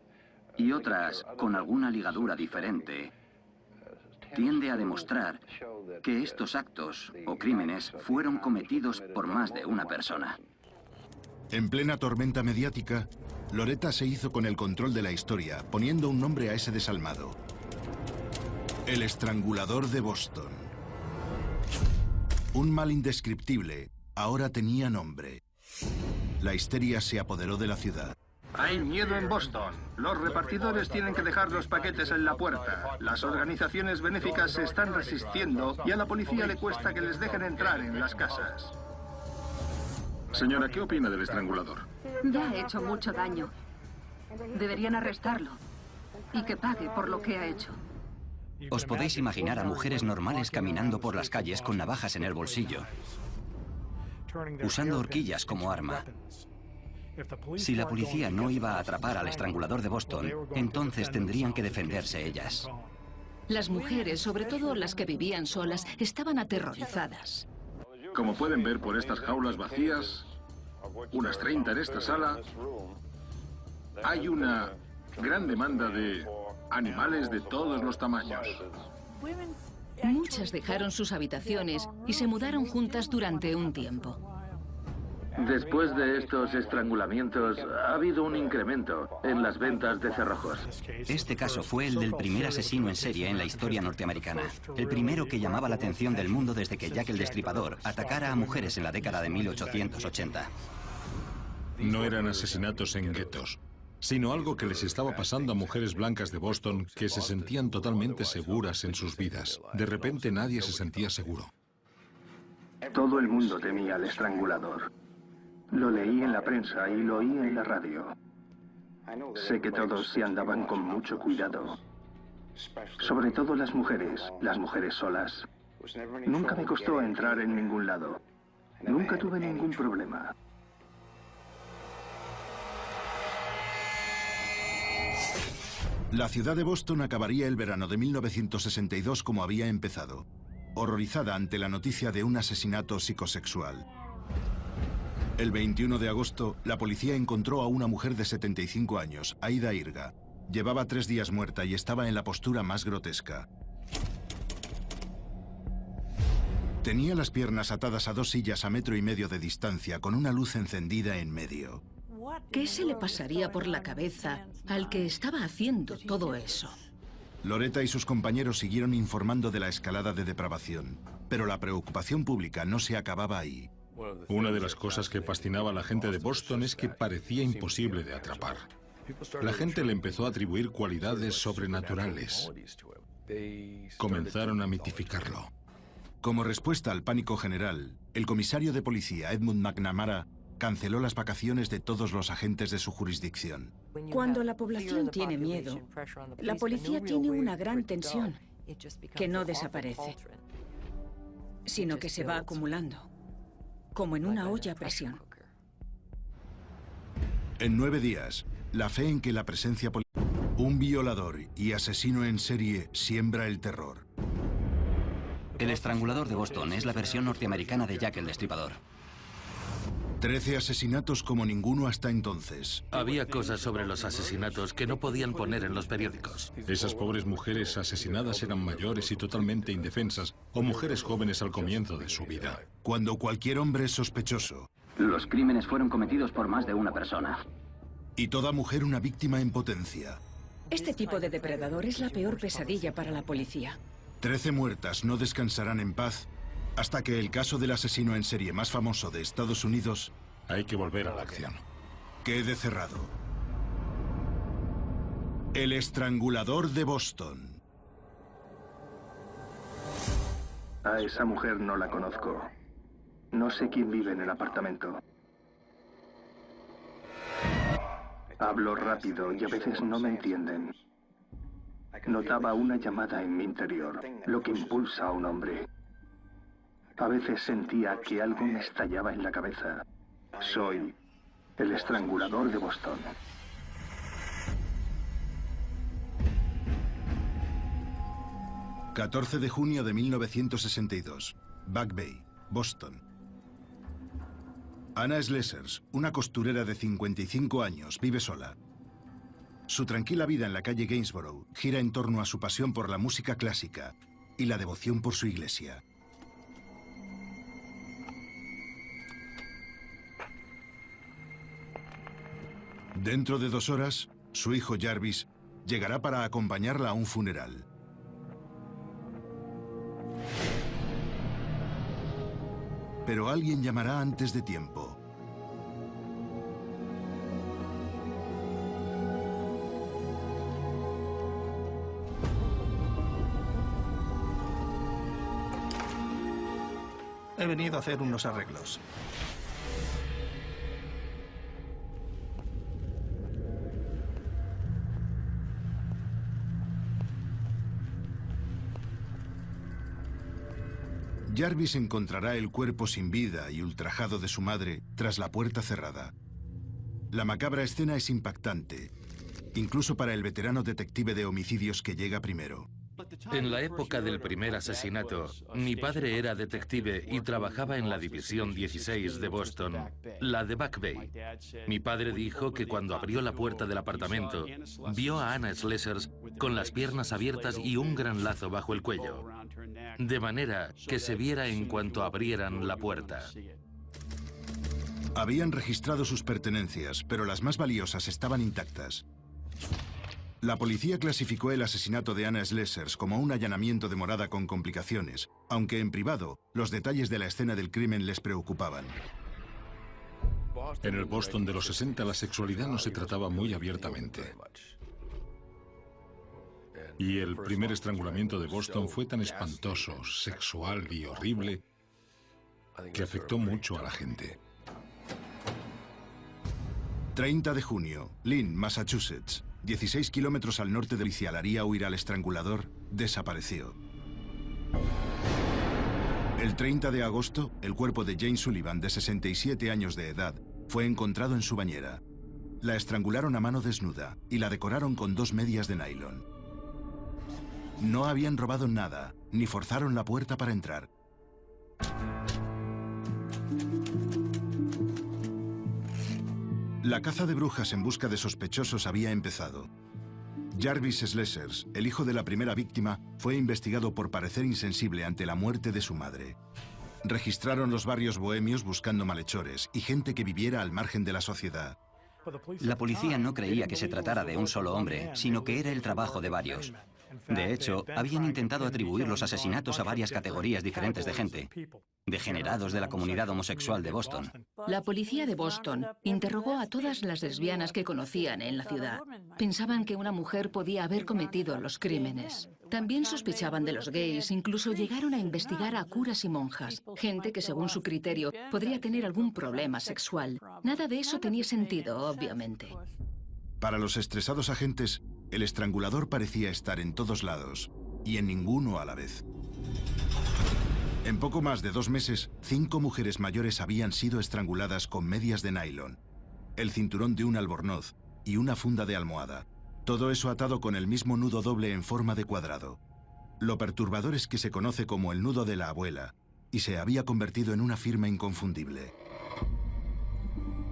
y otras con alguna ligadura diferente, tiende a demostrar que estos actos o crímenes fueron cometidos por más de una persona. En plena tormenta mediática, Loretta se hizo con el control de la historia, poniendo un nombre a ese desalmado: el estrangulador de Boston. Un mal indescriptible ahora tenía nombre. La histeria se apoderó de la ciudad. Hay miedo en Boston. Los repartidores tienen que dejar los paquetes en la puerta. Las organizaciones benéficas se están resistiendo y a la policía le cuesta que les dejen entrar en las casas. Señora, ¿qué opina del estrangulador? Ya ha hecho mucho daño. Deberían arrestarlo y que pague por lo que ha hecho. Os podéis imaginar a mujeres normales caminando por las calles con navajas en el bolsillo, usando horquillas como arma. Si la policía no iba a atrapar al estrangulador de Boston, entonces tendrían que defenderse ellas. Las mujeres, sobre todo las que vivían solas, estaban aterrorizadas. Como pueden ver por estas jaulas vacías, unas 30 en esta sala, hay una gran demanda de animales de todos los tamaños. Muchas dejaron sus habitaciones y se mudaron juntas durante un tiempo. Después de estos estrangulamientos, ha habido un incremento en las ventas de cerrojos. Este caso fue el del primer asesino en serie en la historia norteamericana. El primero que llamaba la atención del mundo desde que Jack el Destripador atacara a mujeres en la década de 1880. No eran asesinatos en guetos, sino algo que les estaba pasando a mujeres blancas de Boston que se sentían totalmente seguras en sus vidas. De repente nadie se sentía seguro. Todo el mundo temía al estrangulador. Lo leí en la prensa y lo oí en la radio. Sé que todos se andaban con mucho cuidado. Sobre todo las mujeres solas. Nunca me costó entrar en ningún lado. Nunca tuve ningún problema. La ciudad de Boston acabaría el verano de 1962 como había empezado, horrorizada ante la noticia de un asesinato psicosexual. El 21 de agosto, la policía encontró a una mujer de 75 años, Aida Irga. Llevaba 3 días muerta y estaba en la postura más grotesca. Tenía las piernas atadas a 2 sillas a 1,5 metros de distancia, con una luz encendida en medio. ¿Qué se le pasaría por la cabeza al que estaba haciendo todo eso? Loretta y sus compañeros siguieron informando de la escalada de depravación, pero la preocupación pública no se acababa ahí. Una de las cosas que fascinaba a la gente de Boston es que parecía imposible de atrapar. La gente le empezó a atribuir cualidades sobrenaturales. Comenzaron a mitificarlo. Como respuesta al pánico general, el comisario de policía Edmund McNamara canceló las vacaciones de todos los agentes de su jurisdicción. Cuando la población tiene miedo, la policía tiene una gran tensión que no desaparece, sino que se va acumulando, como en una olla a presión. En 9 días, la fe en que la presencia policial, un violador y asesino en serie siembra el terror. El estrangulador de Boston es la versión norteamericana de Jack el Destripador. 13 asesinatos como ninguno hasta entonces. Había cosas sobre los asesinatos que no podían poner en los periódicos. Esas pobres mujeres asesinadas eran mayores y totalmente indefensas, o mujeres jóvenes al comienzo de su vida. Cuando cualquier hombre es sospechoso. Los crímenes fueron cometidos por más de una persona. Y toda mujer una víctima en potencia. Este tipo de depredador es la peor pesadilla para la policía. 13 muertas no descansarán en paz hasta que el caso del asesino en serie más famoso de Estados Unidos... Hay que volver a la acción. Quede cerrado. El estrangulador de Boston. A esa mujer no la conozco. No sé quién vive en el apartamento. Hablo rápido y a veces no me entienden. Notaba una llamada en mi interior, lo que impulsa a un hombre. A veces sentía que algo me estallaba en la cabeza. Soy el estrangulador de Boston. ...14 de junio de 1962... Back Bay, Boston. Anna Slesers, una costurera de 55 años, vive sola. Su tranquila vida en la calle Gainsborough gira en torno a su pasión por la música clásica y la devoción por su iglesia. Dentro de 2 horas, su hijo Jarvis llegará para acompañarla a un funeral. Pero alguien llamará antes de tiempo. He venido a hacer unos arreglos. Jarvis encontrará el cuerpo sin vida y ultrajado de su madre tras la puerta cerrada. La macabra escena es impactante, incluso para el veterano detective de homicidios que llega primero. En la época del primer asesinato, mi padre era detective y trabajaba en la División 16 de Boston, la de Back Bay. Mi padre dijo que cuando abrió la puerta del apartamento, vio a Anna Slesers con las piernas abiertas y un gran lazo bajo el cuello, de manera que se viera en cuanto abrieran la puerta. Habían registrado sus pertenencias, pero las más valiosas estaban intactas. La policía clasificó el asesinato de Anna Slesers como un allanamiento de morada con complicaciones, aunque en privado, los detalles de la escena del crimen les preocupaban. En el Boston de los 60 la sexualidad no se trataba muy abiertamente. Y el primer estrangulamiento de Boston fue tan espantoso, sexual y horrible que afectó mucho a la gente. 30 de junio, Lynn, Massachusetts. 16 kilómetros al norte de Policía haría huir al estrangulador, desapareció. El 30 de agosto, el cuerpo de Jane Sullivan, de 67 años de edad, fue encontrado en su bañera. La estrangularon a mano desnuda y la decoraron con 2 medias de nylon. No habían robado nada, ni forzaron la puerta para entrar. La caza de brujas en busca de sospechosos había empezado. Jarvis Slessers, el hijo de la primera víctima, fue investigado por parecer insensible ante la muerte de su madre. Registraron los barrios bohemios buscando malhechores y gente que viviera al margen de la sociedad. La policía no creía que se tratara de un solo hombre, sino que era el trabajo de varios. De hecho, habían intentado atribuir los asesinatos a varias categorías diferentes de gente. Degenerados de la comunidad homosexual de Boston. La policía de Boston interrogó a todas las lesbianas que conocían en la ciudad. Pensaban que una mujer podía haber cometido los crímenes. También sospechaban de los gays, incluso llegaron a investigar a curas y monjas, gente que según su criterio podría tener algún problema sexual. Nada de eso tenía sentido, obviamente. Para los estresados agentes, el estrangulador parecía estar en todos lados y en ninguno a la vez. En poco más de 2 meses, 5 mujeres mayores habían sido estranguladas con medias de nylon, el cinturón de un albornoz y una funda de almohada. Todo eso atado con el mismo nudo doble en forma de cuadrado. Lo perturbador es que se conoce como el nudo de la abuela y se había convertido en una firma inconfundible.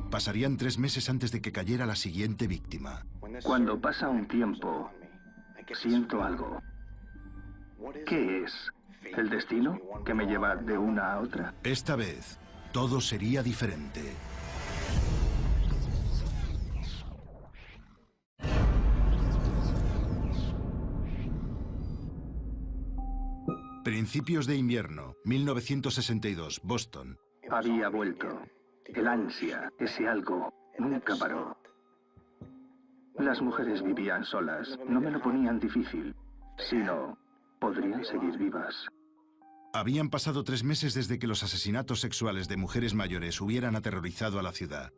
Pasarían 3 meses antes de que cayera la siguiente víctima. Cuando pasa un tiempo, siento algo. ¿Qué es? ¿El destino que me lleva de una a otra? Esta vez, todo sería diferente. Principios de invierno, 1962, Boston. Había vuelto. El ansia, ese algo, nunca paró. Las mujeres vivían solas, no me lo ponían difícil, sino podrían seguir vivas. Habían pasado 3 meses desde que los asesinatos sexuales de mujeres mayores hubieran aterrorizado a la ciudad.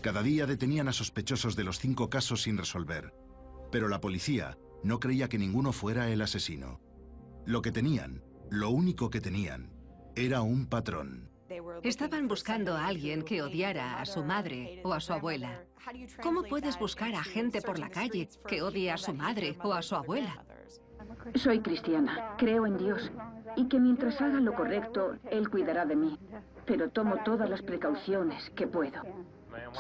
Cada día detenían a sospechosos de los 5 casos sin resolver, pero la policía no creía que ninguno fuera el asesino. Lo que tenían, lo único que tenían, era un patrón. Estaban buscando a alguien que odiara a su madre o a su abuela. ¿Cómo puedes buscar a gente por la calle que odie a su madre o a su abuela? Soy cristiana, creo en Dios y que mientras haga lo correcto, Él cuidará de mí. Pero tomo todas las precauciones que puedo.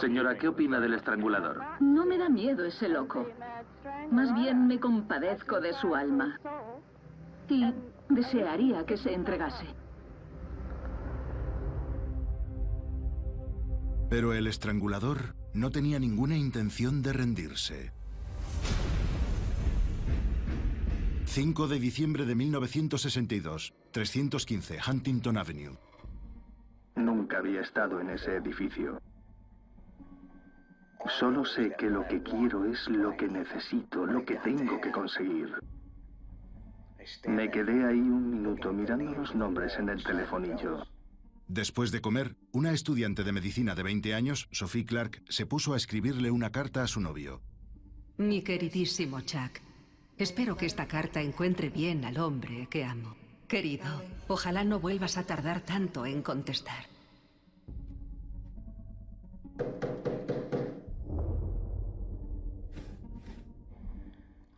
Señora, ¿qué opina del estrangulador? No me da miedo ese loco. Más bien me compadezco de su alma. Y desearía que se entregase. Pero el estrangulador no tenía ninguna intención de rendirse. 5 de diciembre de 1962, 315 Huntington Avenue. Nunca había estado en ese edificio. Solo sé que lo que quiero es lo que necesito, lo que tengo que conseguir. Me quedé ahí un minuto mirando los nombres en el telefonillo. Después de comer, una estudiante de medicina de 20 años, Sophie Clark, se puso a escribirle una carta a su novio. Mi queridísimo Chuck, espero que esta carta encuentre bien al hombre que amo. Querido, ojalá no vuelvas a tardar tanto en contestar.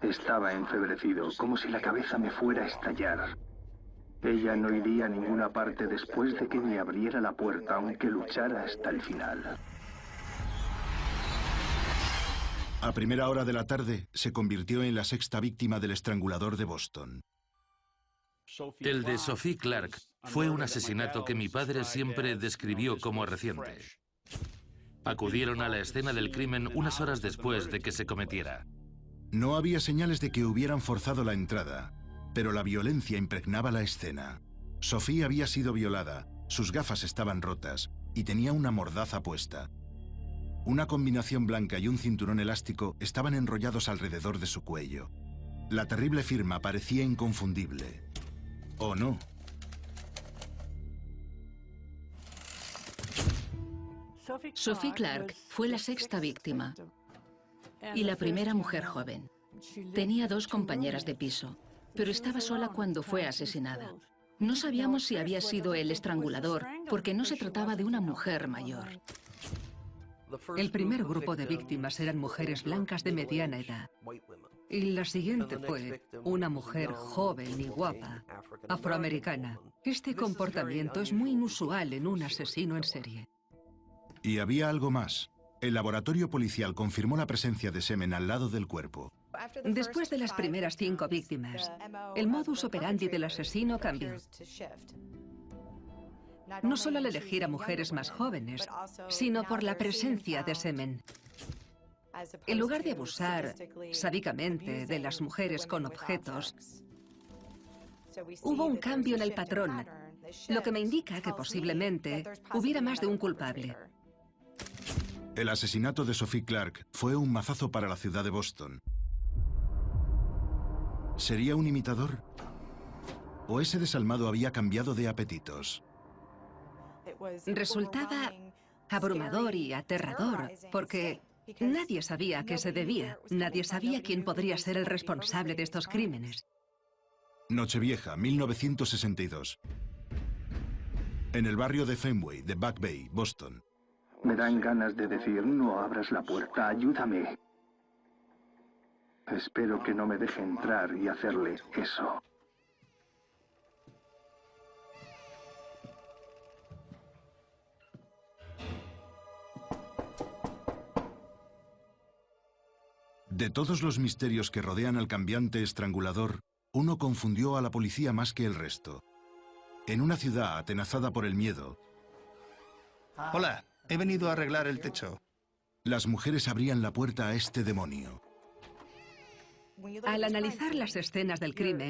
Estaba enfebrecido, como si la cabeza me fuera a estallar. Ella no iría a ninguna parte después de que me abriera la puerta, aunque luchara hasta el final. A primera hora de la tarde, se convirtió en la 6ª víctima del estrangulador de Boston. El de Sophie Clark fue un asesinato que mi padre siempre describió como reciente. Acudieron a la escena del crimen unas horas después de que se cometiera. No había señales de que hubieran forzado la entrada, pero la violencia impregnaba la escena. Sophie había sido violada, sus gafas estaban rotas y tenía una mordaza puesta. Una combinación blanca y un cinturón elástico estaban enrollados alrededor de su cuello. La terrible firma parecía inconfundible. ¿O no? Sophie Clark fue la 6ª víctima y la primera mujer joven. Tenía 2 compañeras de piso, pero estaba sola cuando fue asesinada. No sabíamos si había sido el estrangulador, porque no se trataba de una mujer mayor. El primer grupo de víctimas eran mujeres blancas de mediana edad. Y la siguiente fue una mujer joven y guapa, afroamericana. Este comportamiento es muy inusual en un asesino en serie. Y había algo más. El laboratorio policial confirmó la presencia de semen al lado del cuerpo. Después de las primeras 5 víctimas, el modus operandi del asesino cambió. No solo al elegir a mujeres más jóvenes, sino por la presencia de semen. En lugar de abusar sádicamente de las mujeres con objetos, hubo un cambio en el patrón, lo que me indica que posiblemente hubiera más de un culpable. El asesinato de Sophie Clark fue un mazazo para la ciudad de Boston. ¿Sería un imitador? ¿O ese desalmado había cambiado de apetitos? Resultaba abrumador y aterrador, porque nadie sabía a qué se debía. Nadie sabía quién podría ser el responsable de estos crímenes. Nochevieja, 1962. En el barrio de Fenway, de Back Bay, Boston. Me dan ganas de decir, no abras la puerta, ayúdame. Espero que no me deje entrar y hacerle eso. De todos los misterios que rodean al cambiante estrangulador, uno confundió a la policía más que el resto. En una ciudad atenazada por el miedo... Hola, he venido a arreglar el techo. Las mujeres abrían la puerta a este demonio. Al analizar las escenas del crimen,